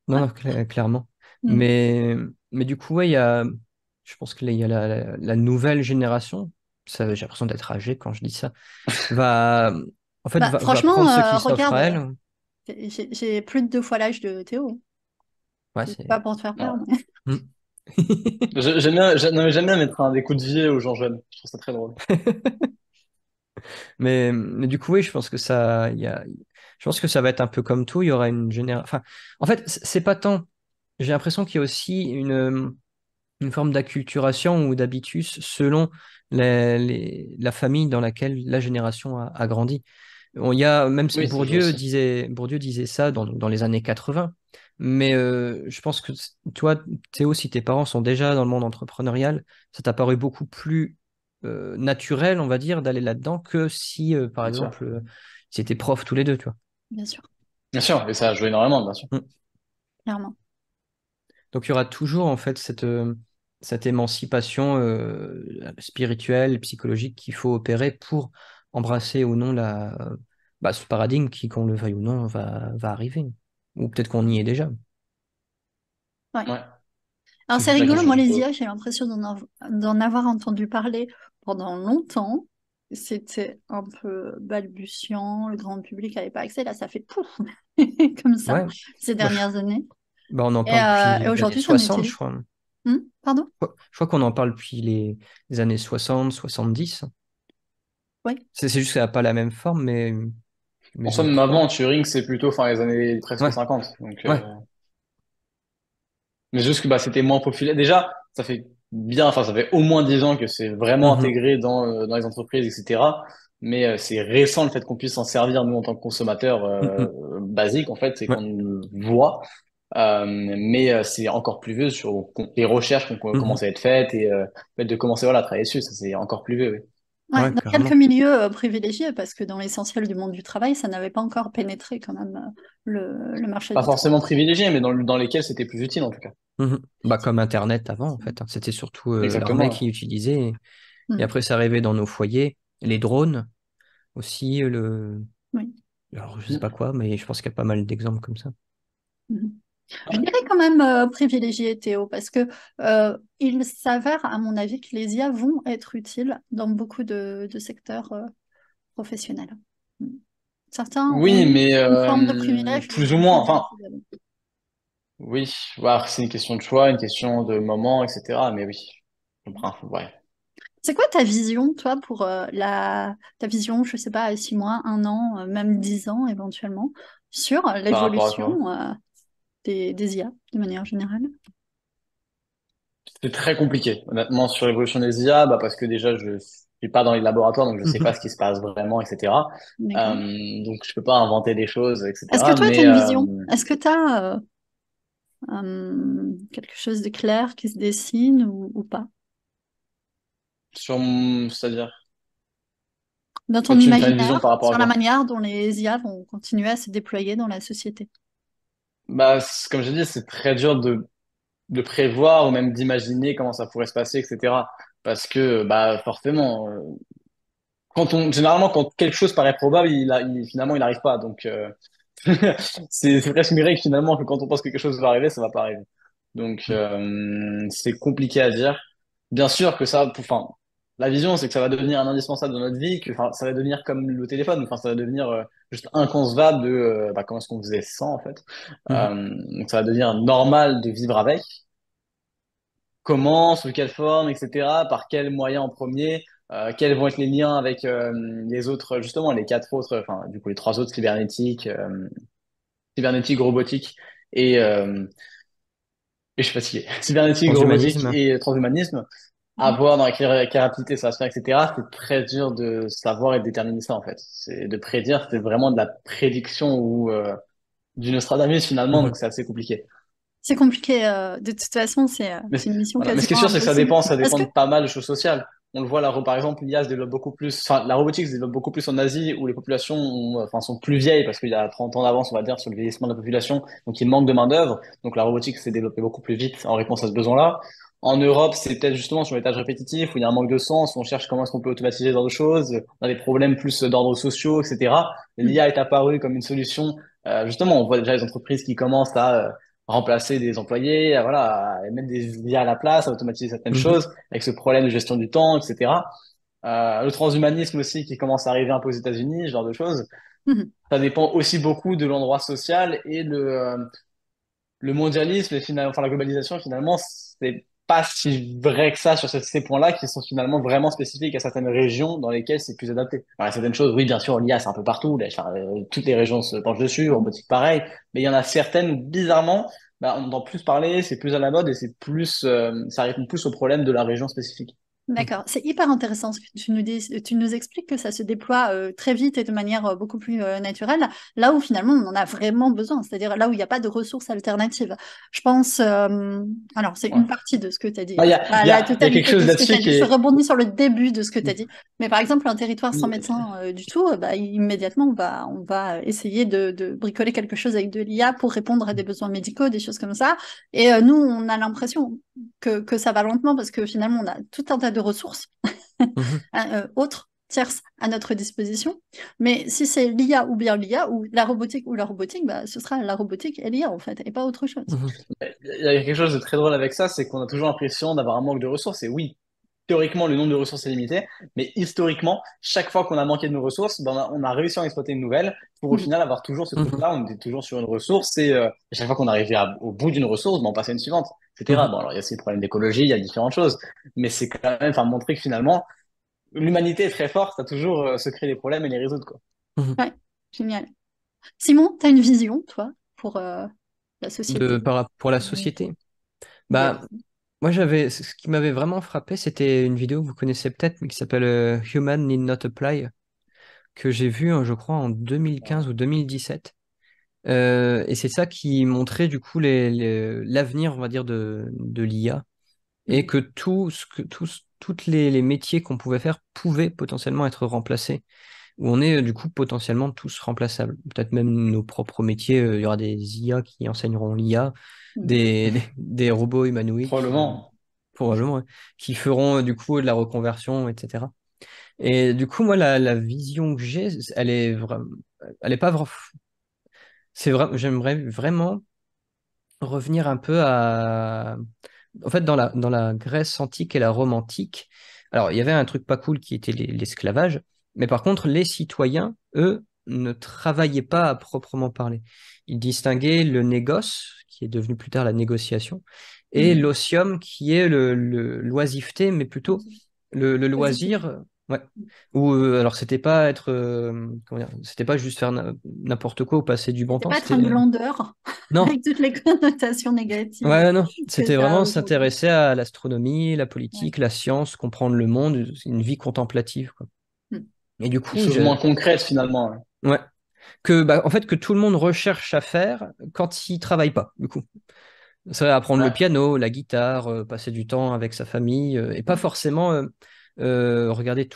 Non, Ouais. non, clairement. Mm. Mais, mais du coup, ouais, je pense qu'il y a la nouvelle génération, ça, j'ai l'impression d'être âgé quand je dis ça, va, en fait, Bah, va franchement, prendre ce qui s'offre regarde, à elle. j'ai plus de 2 fois l'âge de Théo. Ouais, C'est pas pour te faire peur. Ouais. Mais- Hmm. Non, mais j'aime bien mettre des coups de vie aux gens jeunes. Je trouve ça très drôle. Mais du coup, oui, je pense que ça va être un peu comme tout. Il y aura une génération. Enfin, en fait, c'est pas tant. J'ai l'impression qu'il y a aussi une forme d'acculturation ou d'habitus selon la famille dans laquelle la génération a grandi. Il y a même Oui, ça joue aussi. Bourdieu disait ça dans les années 80. Mais je pense que toi, Théo, si tes parents sont déjà dans le monde entrepreneurial, ça t'a paru beaucoup plus naturel, on va dire, d'aller là-dedans que si, par Bien sûr. exemple, ils étaient profs tous les deux, tu vois. Bien sûr, Bien sûr, et ça a joué énormément, bien sûr. Mm. clairement. Donc il y aura toujours en fait cette émancipation spirituelle, psychologique qu'il faut opérer pour embrasser ou non ce paradigme qui, qu'on le veuille ou non, va arriver. Ou peut-être qu'on y est déjà. Ouais. Ouais, Alors c'est c'est juste la rigolo, question moi qu'il les faut. IA, j'ai l'impression d'en avoir entendu parler pendant longtemps. C'était un peu balbutiant, le grand public n'avait pas accès. Là, ça fait pouf, comme ça, Ouais, ces bah, dernières années. on en Et, parle depuis et les années aujourd'hui, j'en 60, je utilise. crois. Pardon? Je crois qu'on en parle depuis les années 60, 70. Oui. C'est juste que ça n'a pas la même forme, En mais je somme, crois. avant, Turing, c'est plutôt fin les années presque Ouais, 50. Donc, ouais. mais juste que bah, c'était moins populaire. Déjà, ça fait bien, enfin, ça fait au moins 10 ans que c'est vraiment Mhm, intégré dans les entreprises, etc. Mais c'est récent le fait qu'on puisse s'en servir, nous, en tant que consommateurs mhm, basiques, en fait, c'est ouais, qu'on le voit. Mais c'est encore plus vieux sur les recherches qui ont mhm, commencé à être faites et le fait de commencer voilà, à travailler dessus, ça c'est encore plus vieux, oui. Ouais, ouais, dans quelques carrément. milieux privilégiés, parce que dans l'essentiel du monde du travail, ça n'avait pas encore pénétré quand même le marché Pas du travail. forcément privilégié, mais dans lesquels c'était plus utile en tout cas. Mhm. Bah, comme Internet avant, en fait, hein. C'était surtout l'armée Exactement. Ouais. qui utilisait. Et Mm. après, ça arrivait dans nos foyers. Les drones aussi. Oui. Alors, je sais pas Mm. quoi, mais je pense qu'il y a pas mal d'exemples comme ça. Mhm. Je Ouais. dirais quand même privilégié Théo, parce que il s'avère, à mon avis, que les IA vont être utiles dans beaucoup de secteurs professionnels. Mm. Certains Oui, ont mais une forme de privilège, plus d'autres ou ont moins. plus de Enfin, difficultés. oui, voilà, c'est une question de choix, une question de moment, etc. Mais oui, je comprends. Ouais. C'est quoi ta vision, toi, pour ta vision, je sais pas, à 6 mois, 1 an, même 10 ans éventuellement, sur Par rapport à quoi? l'évolution des IA de manière générale? C'est très compliqué, honnêtement, sur l'évolution des IA, bah, parce que déjà, je suis pas dans les laboratoires, donc je sais pas Mhm. ce qui se passe vraiment, etc. D'accord. Donc, je peux pas inventer des choses, Est-ce que etc. toi, tu as Mais une vision? Est-ce que tu as quelque chose de clair qui se dessine ou pas? c'est-à-dire, Dans quand ton tu as une vision imaginaire, par rapport à sur la quoi? manière dont les IA vont continuer à se déployer dans la société. Bah, comme j'ai dit, c'est très dur de prévoir ou même d'imaginer comment ça pourrait se passer, etc. Parce que bah forcément, généralement quand quelque chose paraît probable, finalement il n'arrive pas. Donc c'est presque miracle finalement que quand on pense que quelque chose va arriver, ça va pas arriver. Donc c'est compliqué à dire. Bien sûr que enfin, la vision c'est que ça va devenir un indispensable dans notre vie, que enfin, ça va devenir comme le téléphone, enfin ça va devenir juste inconcevable de bah, comment est-ce qu'on faisait sans en fait. Mhm. Donc ça va devenir normal de vivre avec. Comment, sous quelle forme, etc. Par quels moyens en premier, quels vont être les liens avec les autres, justement les quatre autres, enfin du coup les trois autres cybernétique, robotique et, et je suis fatigué. Cybernétique, robotique Transhumanisme. et transhumanisme, à Mhm. voir dans quelle rapidité ça va se faire, etc. C'est très dur de savoir et de déterminer ça, en fait. C'est de prédire, c'est vraiment de la prédiction ou du Nostradamus, finalement, donc Mhm. c'est assez compliqué. C'est compliqué. De toute façon, Mais, c'est une mission voilà. Mais ce qui est quasiment sûr, c'est que impossible. ça Parce dépend que, de pas mal de choses sociales. On le voit là, par exemple, l'IA se développe beaucoup plus, enfin, la robotique se développe beaucoup plus en Asie où les populations enfin, sont plus vieilles parce qu'il y a 30 ans d'avance, on va dire, sur le vieillissement de la population. Donc, il manque de main-d'œuvre. Donc, la robotique s'est développée beaucoup plus vite en réponse à ce besoin-là. En Europe, c'est peut-être justement sur les tâches répétitives où il y a un manque de sens, où on cherche comment est-ce qu'on peut automatiser ce genre de choses. On a des problèmes plus d'ordre sociaux, etc. hmm, L'IA est apparue comme une solution. Justement, on voit déjà les entreprises qui commencent à remplacer des employés, à mettre des IA à la place, à automatiser certaines Mhm. choses, avec ce problème de gestion du temps, etc. Le transhumanisme aussi qui commence à arriver un peu aux États-Unis, ce genre de choses. mhm. Ça dépend aussi beaucoup de l'endroit social et le mondialisme et finalement, enfin la globalisation finalement, c'est pas si vrai que ça sur ces points-là qui sont finalement vraiment spécifiques à certaines régions dans lesquelles c'est plus adapté. Alors, certaines choses, oui, bien sûr, l'IA, c'est un peu partout. Là, enfin, toutes les régions se penchent dessus, robotique pareil. Mais il y en a certaines où, bizarrement, bah, on entend plus parler, c'est plus à la mode et c'est plus, ça répond plus aux problèmes de la région spécifique. D'accord, c'est hyper intéressant ce que tu nous dis. Tu nous expliques que ça se déploie très vite et de manière beaucoup plus naturelle, là où finalement on en a vraiment besoin, c'est-à-dire là où il n'y a pas de ressources alternatives. Je pense, alors c'est Ouais. une partie de ce que tu as dit, Bah, hein, c'est pas la il y a quelque totalité chose de ce que tu là-dessus as qui dit. Je est, rebondis sur le début de ce que tu as dit. Mais par exemple, un territoire sans médecin du tout, bah, immédiatement on va essayer de bricoler quelque chose avec de l'IA pour répondre à des besoins médicaux, des choses comme ça. Et nous, on a l'impression que ça va lentement parce que finalement, on a tout un tas de ressources Mhm. autres, tierces à notre disposition. Mais si c'est l'IA ou bien l'IA, ou la robotique, bah, ce sera la robotique et l'IA en fait, et pas autre chose. Mhm. il y a quelque chose de très drôle avec ça, c'est qu'on a toujours l'impression d'avoir un manque de ressources. Et oui, théoriquement, le nombre de ressources est limité, mais historiquement, chaque fois qu'on a manqué de nos ressources, ben, on a réussi à en exploiter une nouvelle pour au Mhm. final avoir toujours ce Mhm. truc-là. On était toujours sur une ressource et chaque fois qu'on arrivait au bout d'une ressource, ben, on passait à une suivante, etc. Mhm. Bon, alors il y a aussi le problème d'écologie, il y a différentes choses, mais c'est quand même, enfin, montrer que finalement, l'humanité est très forte, à toujours se créer des problèmes et les résoudre, quoi. Mhm. Ouais, génial. Simon, tu as une vision, toi, pour la société? Pour la société. Yes. Bah, moi, ce qui m'avait vraiment frappé, c'était une vidéo que vous connaissez peut-être, mais qui s'appelle Human Need Not Apply, que j'ai vue, je crois, en 2015 ou 2017. Et c'est ça qui montrait du coup l'avenir, on va dire, de l'IA, et Mhm. que toutes les métiers qu'on pouvait faire pouvaient potentiellement être remplacés, où on est du coup potentiellement tous remplaçables. Peut-être même nos propres métiers, il y aura des IA qui enseigneront l'IA, Mhm. des robots humanoïdes Probablement. probablement, ouais, qui feront du coup de la reconversion, etc. Et du coup, moi, la vision que j'ai, elle est pas vraiment, j'aimerais vraiment revenir un peu en fait, dans la Grèce antique et la Rome antique. Alors, il y avait un truc pas cool qui était l'esclavage, mais par contre, les citoyens, eux, ne travaillaient pas à proprement parler. Ils distinguaient le négoce, qui est devenu plus tard la négociation, et Mhm. l'osium, qui est l'oisiveté, mais plutôt le Positif. loisir. Ouais. Ou alors c'était pas être comment dire, c'était pas juste faire n'importe quoi ou passer du bon C'était temps, pas être un c'était glandeur non. avec toutes les connotations négatives Ouais, non, que c'était ça a vraiment aujourd'hui. s'intéresser à l'astronomie, la Ouais. politique, la science, comprendre le monde, c'est une vie contemplative, quoi. Mhm. Et du Des coup, choses moins concrètes, finalement, hein. ouais, en fait, que tout le monde recherche à faire quand il travaille pas, du coup. Ça va apprendre le Ouais. piano, la guitare, passer du temps avec sa famille, et pas forcément regarder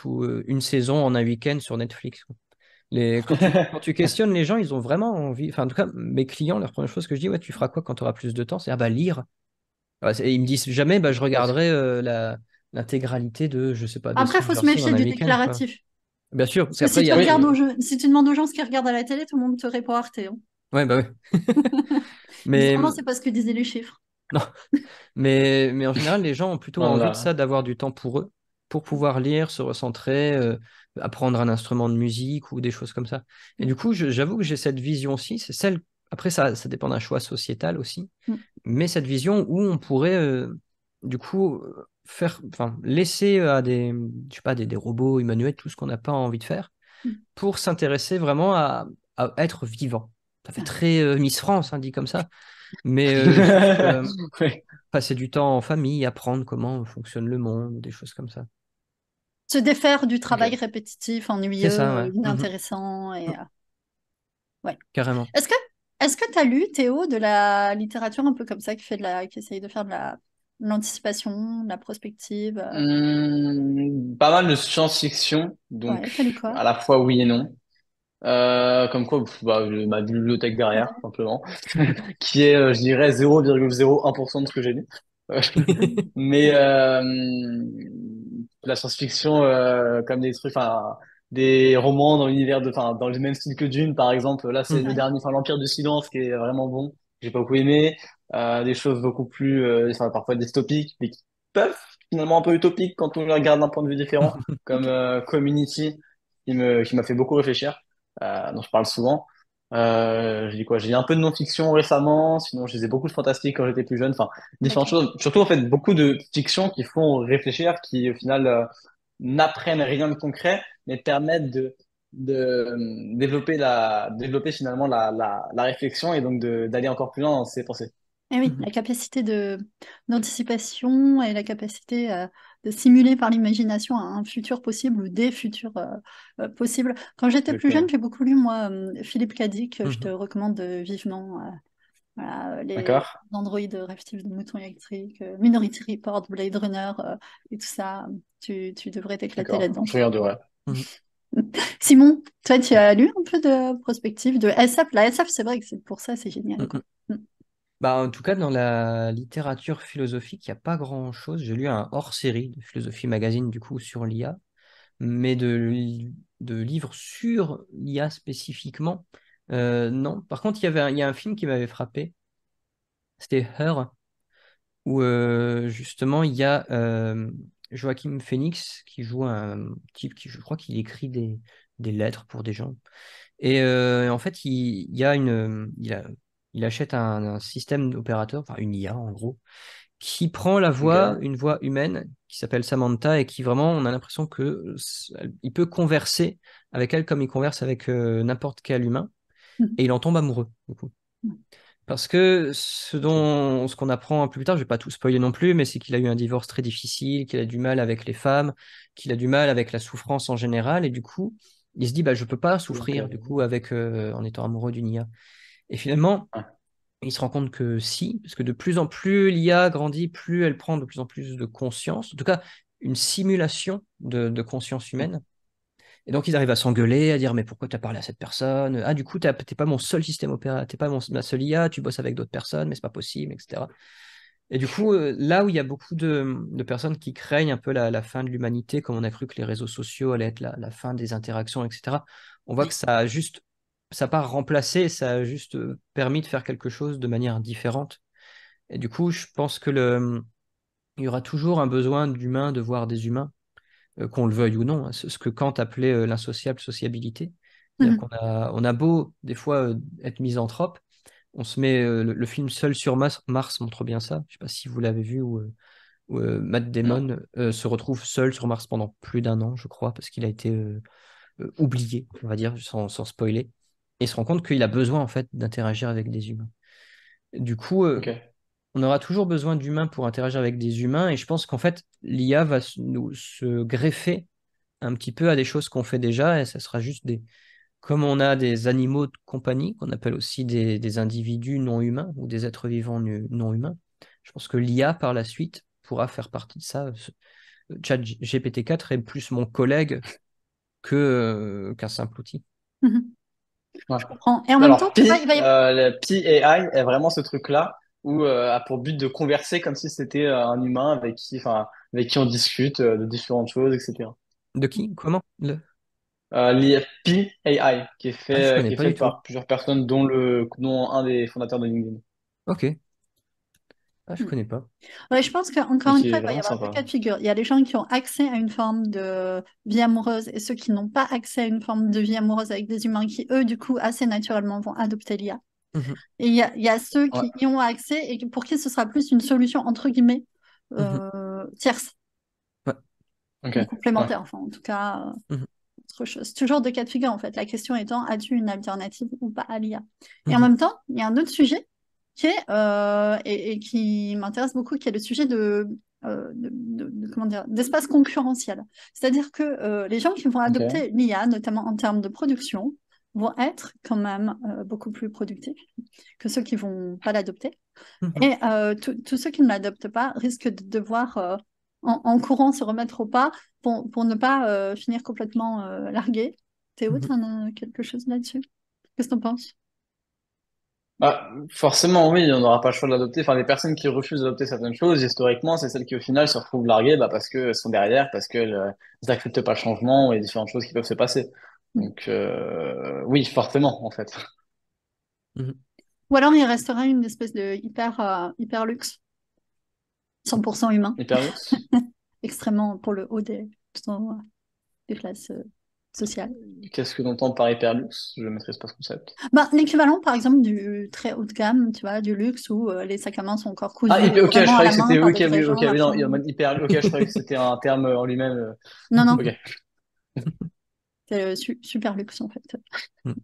une saison en un week-end sur Netflix, quoi. Quand tu questionnes les gens, ils ont vraiment envie. Enfin, en tout cas, mes clients, la première chose que je dis, ouais, tu feras quoi quand tu auras plus de temps? C'est, ah bah, lire. Ouais, ils me disent jamais, bah, je Ouais. regarderai l'intégralité de, je sais pas, de Après, il faut Stranger se Things méfier en du américain, quoi. déclaratif. Bien sûr, parce Parce que si qu'après, il y tu a. Oui, regardes si tu demandes aux gens ce qu'ils regardent à la télé, tout le monde te répond Arte, hein. Ouais, bah oui. Mais, Bizarrement, c'est pas ce que disaient les chiffres. non, mais en général, les gens ont plutôt non, envie de là. ça, d'avoir du temps pour eux, pour pouvoir lire, se recentrer, apprendre un instrument de musique ou des choses comme ça. Et du coup, j'avoue que j'ai cette vision aussi, c'est celle, après ça dépend d'un choix sociétal aussi, Mm. mais cette vision où on pourrait, du coup, enfin, laisser à je sais pas, des robots humanoïdes tout ce qu'on n'a pas envie de faire, Mm. pour s'intéresser vraiment à être vivant. Ça fait Ouais. très Miss France, hein, dit comme ça, mais juste Ouais. passer du temps en famille, apprendre comment fonctionne le monde, des choses comme ça. Se défaire du travail Ok. répétitif, C'est ennuyeux, ça, ouais. Mhm. inintéressant et ouais. Carrément. Est-ce que est-ce que tu as lu, Théo, de la littérature un peu comme ça qui essaye de faire de l'anticipation, de la prospective Pas mal de science-fiction, donc Ouais, t'as lu quoi? à la fois oui et non. Comme quoi, bah, j'ai ma bibliothèque derrière, Ouais. simplement, qui est, je dirais, 0,01% de ce que j'ai lu. Euh, Mais la science-fiction, comme des trucs, enfin, des romans dans l'univers enfin, dans le même style que Dune, par exemple. Là, c'est le Mhm. Ouais. dernier, enfin, l'Empire du Silence, qui est vraiment bon. J'ai pas beaucoup aimé. Des choses beaucoup plus, enfin, parfois dystopiques, mais qui peuvent finalement un peu utopiques quand on les regarde d'un point de vue différent, comme Ok. Community, qui m'a fait beaucoup réfléchir, dont je parle souvent. J'ai dit quoi? J'ai lu un peu de non-fiction récemment, sinon je lisais beaucoup de fantastique quand j'étais plus jeune. Enfin, différentes D'accord. choses. Surtout, en fait, beaucoup de fiction qui font réfléchir, qui, au final, n'apprennent rien de concret, mais permettent de développer finalement la réflexion et donc d'aller encore plus loin dans ses pensées. Eh oui, la capacité d'anticipation et la capacité de simuler par l'imagination un futur possible ou des futurs possibles. Quand j'étais plus jeune, Exactement. j'ai beaucoup lu, moi, Philippe Cadic, je te Mhm. recommande vivement. Voilà, les D'accord? androïdes rêvent-ils de moutons électriques, Minority Report, Blade Runner et tout ça. Tu devrais t'éclater D'accord. là-dedans. Je regarderai. Mhm. Simon, toi, tu as lu un peu de prospective, de SF? La SF, c'est vrai que c'est pour ça, c'est génial, quoi. Mhm. Bah, en tout cas, dans la littérature philosophique, il n'y a pas grand-chose. J'ai lu un hors-série de Philosophie Magazine, du coup, sur l'IA, mais de livres sur l'IA spécifiquement, non. Par contre, il y a un film qui m'avait frappé, c'était Her, où justement, il y a Joaquin Phoenix qui joue un type qui, je crois qu'il écrit des lettres pour des gens. Et en fait, il y a il achète un système opérateur, enfin une IA en gros, qui prend la voix, Ok. une voix humaine qui s'appelle Samantha et qui vraiment, on a l'impression que il peut converser avec elle comme il converse avec n'importe quel humain et il en tombe amoureux, du coup. Parce que Ok. ce qu'on apprend un peu plus tard, je vais pas tout spoiler non plus, mais c'est qu'il a eu un divorce très difficile, qu'il a du mal avec les femmes, qu'il a du mal avec la souffrance en général, et du coup, il se dit, bah, je peux pas Donc, souffrir, du coup, en étant amoureux d'une IA. Et finalement, ouais. il se rend compte que si, parce que de plus en plus l'IA grandit, plus elle prend de plus en plus de conscience, en tout cas, une simulation de conscience humaine. Et donc, ils arrivent à s'engueuler, à dire, mais pourquoi tu as parlé à cette personne? Ah, du coup, t'es pas mon seul système opérateur, t'es pas ma seule IA, tu bosses avec d'autres personnes, mais c'est pas possible, etc. Et du coup, là où il y a beaucoup de personnes qui craignent un peu la fin de l'humanité, comme on a cru que les réseaux sociaux allaient être la fin des interactions, etc., on voit que ça n'a pas remplacé, ça a juste permis de faire quelque chose de manière différente. Et du coup, je pense que il y aura toujours un besoin d'humains, de voir des humains qu'on le veuille ou non, hein, ce que Kant appelait l'insociable sociabilité. C'est-à-dire Mhm. on a beau des fois être misanthrope, on se met le film Seul sur Mars montre bien ça. Je sais pas si vous l'avez vu où Matt Non. Damon se retrouve seul sur Mars pendant plus d'un an, je crois, parce qu'il a été oublié, on va dire, sans spoiler. Et il se rend compte qu'il a besoin en fait d'interagir avec des humains. Du coup, Ok. on aura toujours besoin d'humains pour interagir avec des humains, et je pense qu'en fait, l'IA va se greffer un petit peu à des choses qu'on fait déjà, et ça sera juste comme on a des animaux de compagnie, qu'on appelle aussi des individus non humains ou des êtres vivants non humains, je pense que l'IA par la suite pourra faire partie de ça. Chat GPT-4 est plus mon collègue qu'un simple outil. Mhm. Ouais. Je comprends. Et en même temps, Alors, tu vois, il Pi, va y avoir... le Pi AI est vraiment ce truc-là. ou a pour but de converser comme si c'était un humain avec qui on discute de différentes choses, etc. De qui? Comment? L'IFP AI, Ah, je connais qui est pas du fait tout. par plusieurs personnes, dont un des fondateurs de LinkedIn, Ok. Ah, je Hmm. connais pas. Ouais, je pense et qu'encore une qui fois, est il va y vraiment avoir deux sympa. cas de figure. Il y a les gens qui ont accès à une forme de vie amoureuse et ceux qui n'ont pas accès à une forme de vie amoureuse avec des humains qui, eux, du coup, assez naturellement vont adopter l'IA. Mhm, Et il y a ceux Ouais, qui y ont accès et pour qui ce sera plus une solution, entre guillemets, mhm. tierce Ouais. ok, ou ouais, complémentaire. Enfin, en tout cas, Mhm, autre chose. C'est toujours deux cas de figure, en fait. La question étant, as-tu une alternative ou pas à l'IA? Et en mhm, même temps, il y a un autre sujet qui est, et qui m'intéresse beaucoup, qui est le sujet comment dire, d'espace concurrentiel. C'est-à-dire que les gens qui vont ok, adopter l'IA, notamment en termes de production, vont être quand même beaucoup plus productifs que ceux qui vont pas l'adopter. mhm, Et tous ceux qui ne l'adoptent pas risquent de devoir, en courant, se remettre au pas pour ne pas finir complètement largués. Théo, mhm. tu en as quelque chose là-dessus? Qu'est-ce que tu en penses? Bah, forcément, oui, on n'aura pas le choix de l'adopter. Enfin, les personnes qui refusent d'adopter certaines choses, historiquement, c'est celles qui, au final, se retrouvent larguées, bah, parce qu'elles sont derrière, parce qu'elles n'acceptent pas le changement et différentes choses qui peuvent se passer. Donc, oui, forcément, en fait. Mm. Ou alors il restera une espèce de hyper luxe, 100% humain, Hyperlux? extrêmement pour le haut des classes sociales. Qu'est-ce que l'on entend par hyperlux? Je ne maîtrise pas ce concept. Bah, l'équivalent, par exemple, du très haut de gamme, tu vois, du luxe où les sacs à main sont encore Ah, cousus ok, je vraiment à croyais la que main c'était, par ok, des vrais oui, gens ok, oui, non, marchands. ok, je croyais que c'était un terme en lui-même. Non, non, Ok. c'est le super luxe en fait. Mhm.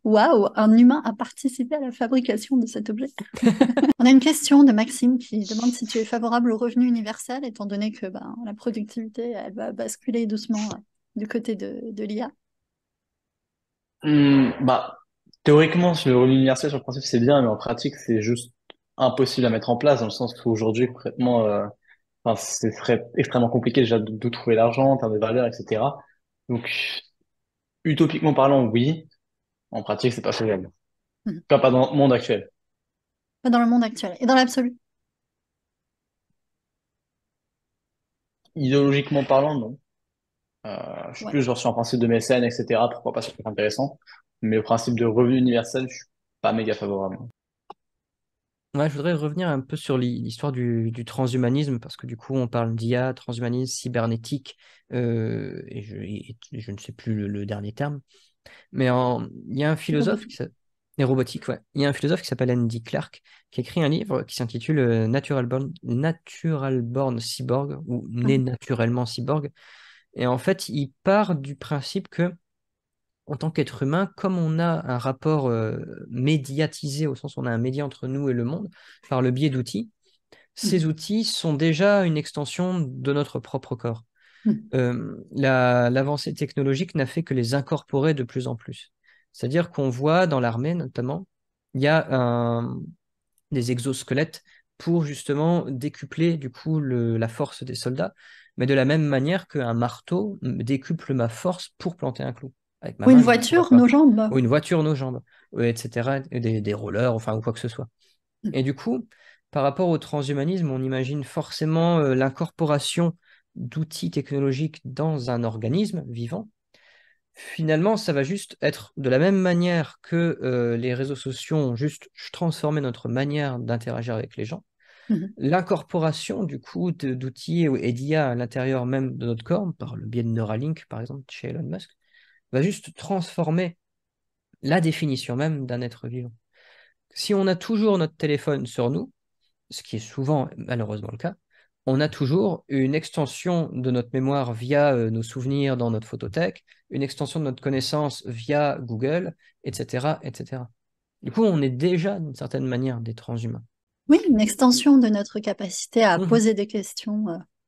Waouh, un humain a participé à la fabrication de cet objet. On a une question de Maxime qui demande si tu es favorable au revenu universel, étant donné que ben, la productivité, elle va basculer doucement du côté de l'IA. Bah, théoriquement, sur le revenu universel, sur le principe, c'est bien, mais en pratique, c'est juste impossible à mettre en place, dans le sens où aujourd'hui, concrètement, enfin, ce serait extrêmement compliqué déjà d'où trouver l'argent, en termes de valeur, etc. Donc, utopiquement parlant, oui. En pratique, c'est pas faisable. En Mhm. tout cas, pas dans le monde actuel. Pas dans le monde actuel. Et dans l'absolu. Idéologiquement parlant, non. Je suis Ouais. plus genre sur un principe de mécène, etc. Pourquoi pas, ça peut être intéressant. Mais au principe de revenu universel, je suis pas méga favorable. Ouais, je voudrais revenir un peu sur l'histoire du transhumanisme, parce que du coup, on parle d'IA, transhumanisme, cybernétique, et je ne sais plus le dernier terme. Mais il y a un philosophe Robotique. les robotiques, ouais. Il y a un philosophe qui s'appelle Andy Clark, qui a écrit un livre qui s'intitule Natural Born Cyborg, ou Né Mhm. naturellement cyborg. Et en fait, il part du principe que, en tant qu'être humain, comme on a un rapport médiatisé, au sens où on a un média entre nous et le monde, par le biais d'outils, ces Mhm. outils sont déjà une extension de notre propre corps. Mhm. L'avancée technologique n'a fait que les incorporer de plus en plus. C'est-à-dire qu'on voit dans l'armée, notamment, il y a des exosquelettes pour justement décupler du coup la force des soldats, mais de la même manière qu'un marteau décuple ma force pour planter un clou. Avec ma Ou une main, je ne pourrais voiture, pas. nos jambes. Ou une voiture, nos jambes, ouais, etc. Et des rollers, enfin, ou quoi que ce soit. Et Mhm. du coup, par rapport au transhumanisme, on imagine forcément l'incorporation d'outils technologiques dans un organisme vivant. Finalement, ça va juste être de la même manière que les réseaux sociaux ont juste transformé notre manière d'interagir avec les gens. Mhm. L'incorporation du coup d'outils et d'IA à l'intérieur même de notre corps, par le biais de Neuralink par exemple chez Elon Musk, va juste transformer la définition même d'un être vivant. Si on a toujours notre téléphone sur nous, ce qui est souvent malheureusement le cas, on a toujours une extension de notre mémoire via nos souvenirs dans notre photothèque, une extension de notre connaissance via Google, etc., etc. Du coup, on est déjà d'une certaine manière des transhumains. Oui, une extension de notre capacité à Mhm. poser des questions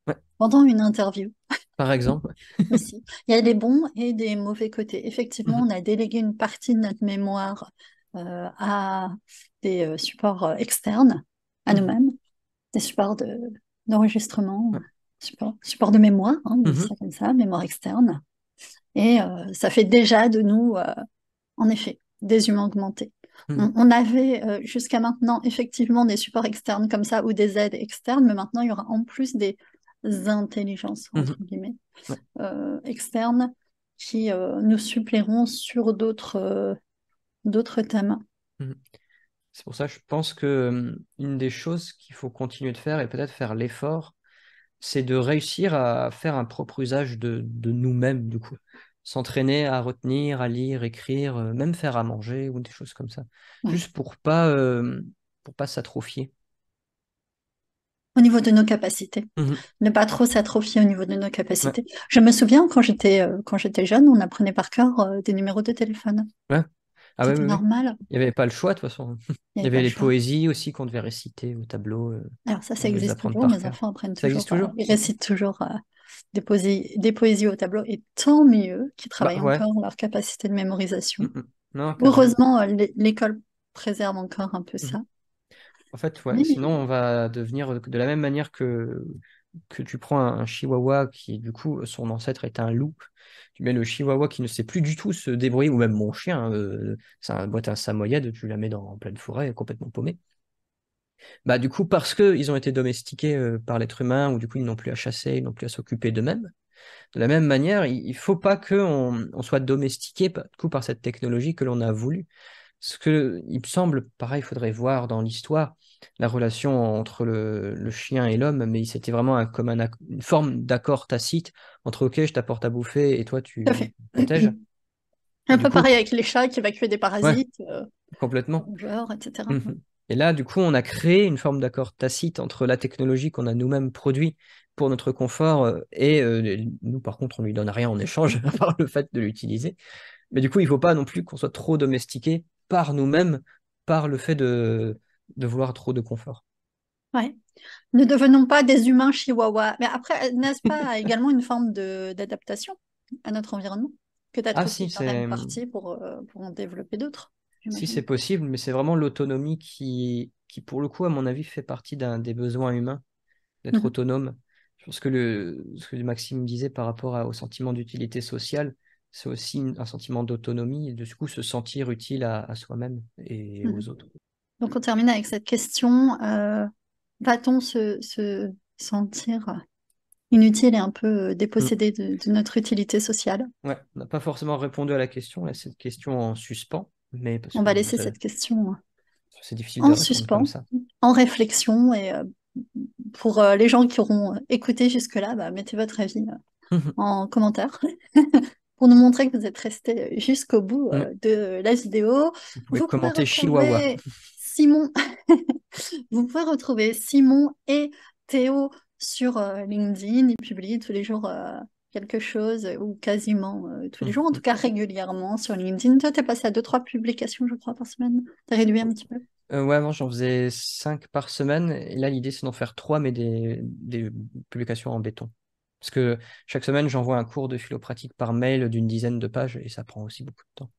Ouais, pendant une interview par exemple. aussi. Il y a des bons et des mauvais côtés. Effectivement, Mhm. on a délégué une partie de notre mémoire à des supports externes, à Mhm. nous-mêmes, des supports d'enregistrement, Ouais. supports de mémoire, hein, on dit Mhm. ça comme ça, mémoire externe. Et ça fait déjà de nous, en effet, des humains augmentés. Mhm. On avait jusqu'à maintenant effectivement des supports externes comme ça ou des aides externes, mais maintenant il y aura en plus des intelligences, entre Mhm. guillemets, Ouais. externes qui nous suppléeront sur d'autres thèmes. Mhm. C'est pour ça que je pense que une des choses qu'il faut continuer de faire et peut-être faire l'effort, c'est de réussir à faire un propre usage de nous-mêmes, du coup. S'entraîner à retenir, à lire, écrire, même faire à manger ou des choses comme ça. Ouais. Juste pour pas s'atrophier. Au niveau de nos capacités. Mhm. Ne pas trop s'atrophier au niveau de nos Ouais. capacités. Je me souviens quand j'étais jeune, on apprenait par cœur des numéros de téléphone. Ouais. Ah ouais, C'était ouais, ouais. normal, Il n'y avait pas le choix, de toute façon. il n'y Il y avait pas avait le les choix. poésies aussi qu'on devait réciter au tableau. Alors ça On devait les existe apprendre toujours, par mes cœur. enfants apprennent Ça existe toujours, toujours? ils récitent toujours des poésies au tableau, et tant mieux qu'ils Bah travaillent ouais. encore leur capacité de mémorisation. Mhm. Non, carrément. Heureusement, l'école préserve encore un peu Mhm. ça. En fait, ouais, Mais, sinon on va devenir de la même manière que tu prends un chihuahua qui, du coup, son ancêtre est un loup. Tu mets le chihuahua qui ne sait plus du tout se débrouiller, ou même mon chien, c'est un boîte à samoyède, tu la mets en pleine forêt, complètement paumé. Bah, du coup, parce qu'ils ont été domestiqués par l'être humain, ou du coup, ils n'ont plus à chasser, ils n'ont plus à s'occuper d'eux-mêmes. De la même manière, il faut pas qu'on on soit domestiqué du coup, par cette technologie que l'on a voulu. Ce que, il me semble, pareil, il faudrait voir dans l'histoire la relation entre le chien et l'homme, mais c'était vraiment une forme d'accord tacite entre OK, je t'apporte à bouffer et toi tout à tu fait. me protèges. Et Un du peu coup, pareil avec les chats qui évacuaient des ouais, parasites, complètement. rongeurs, etc. Mhm. Et là, du coup, on a créé une forme d'accord tacite entre la technologie qu'on a nous-mêmes produit pour notre confort et nous, par contre, on lui donne rien en échange, à part le fait de l'utiliser. Mais du coup, il ne faut pas non plus qu'on soit trop domestiqué par nous-mêmes, par le fait de vouloir trop de confort. Ouais. Ne devenons pas des humains chihuahuas. Mais après, n'est-ce pas également une forme d'adaptation à notre environnement? Peut-être Ah aussi si, qu'il y en a une partie pour en développer d'autres, si c'est j'imagine. possible, mais c'est vraiment l'autonomie qui, pour le coup, à mon avis, fait partie des besoins humains, d'être Mhm. autonome. Je pense que ce que Maxime disait par rapport au sentiment d'utilité sociale, c'est aussi un sentiment d'autonomie et de du coup se sentir utile à soi-même et Mhm. aux autres. Donc on termine avec cette question. Va-t-on se sentir inutile et un peu Mm. dépossédé de notre utilité sociale? Ouais, on n'a pas forcément répondu à la question, là, cette question en suspens, mais parce On que va laisser cette question c'est difficile de en répondre comme suspens, ça. en réflexion. Et pour les gens qui auront écouté jusque-là, bah, mettez votre avis en commentaire pour nous montrer que vous êtes restés jusqu'au bout Mm. de la vidéo. Vous pouvez Vous pouvez commenter Chihuahua. retrouver Simon, vous pouvez retrouver Simon et Théo sur LinkedIn. Ils publient tous les jours quelque chose, ou quasiment tous les jours, en tout Mm. cas régulièrement sur LinkedIn. Toi, tu es passé à deux, trois publications, je crois, par semaine. Tu as réduit un petit peu. Ouais, avant j'en faisais 5 par semaine, et là l'idée c'est d'en faire 3, mais des publications en béton. Parce que chaque semaine j'envoie un cours de philo-pratique par mail d'une dizaine de pages, et ça prend aussi beaucoup de temps.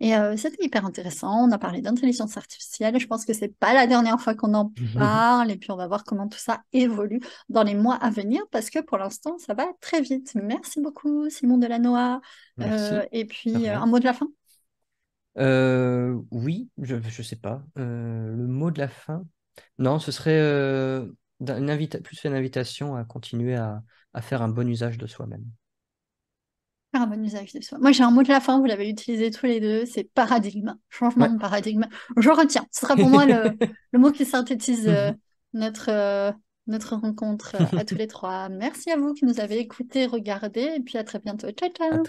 Et c'était hyper intéressant. On a parlé d'intelligence artificielle. Et je pense que c'est pas la dernière fois qu'on en parle. Et puis on va voir comment tout ça évolue dans les mois à venir parce que pour l'instant, ça va très vite. Merci beaucoup, Simon Delannoy. Merci, Et de puis un rien. mot de la fin. Oui, je sais pas. Le mot de la fin? Non, ce serait plus une invitation à continuer à faire un bon usage de soi-même. Faire un bon usage de soi. Moi, j'ai un mot de la fin. Vous l'avez utilisé tous les deux. C'est paradigme. Changement Ouais. de paradigme. Je retiens. Ce sera pour moi le mot qui synthétise notre, notre rencontre à tous les trois. Merci à vous qui nous avez écoutés, regardés. Et puis à très bientôt. Ciao, À ciao.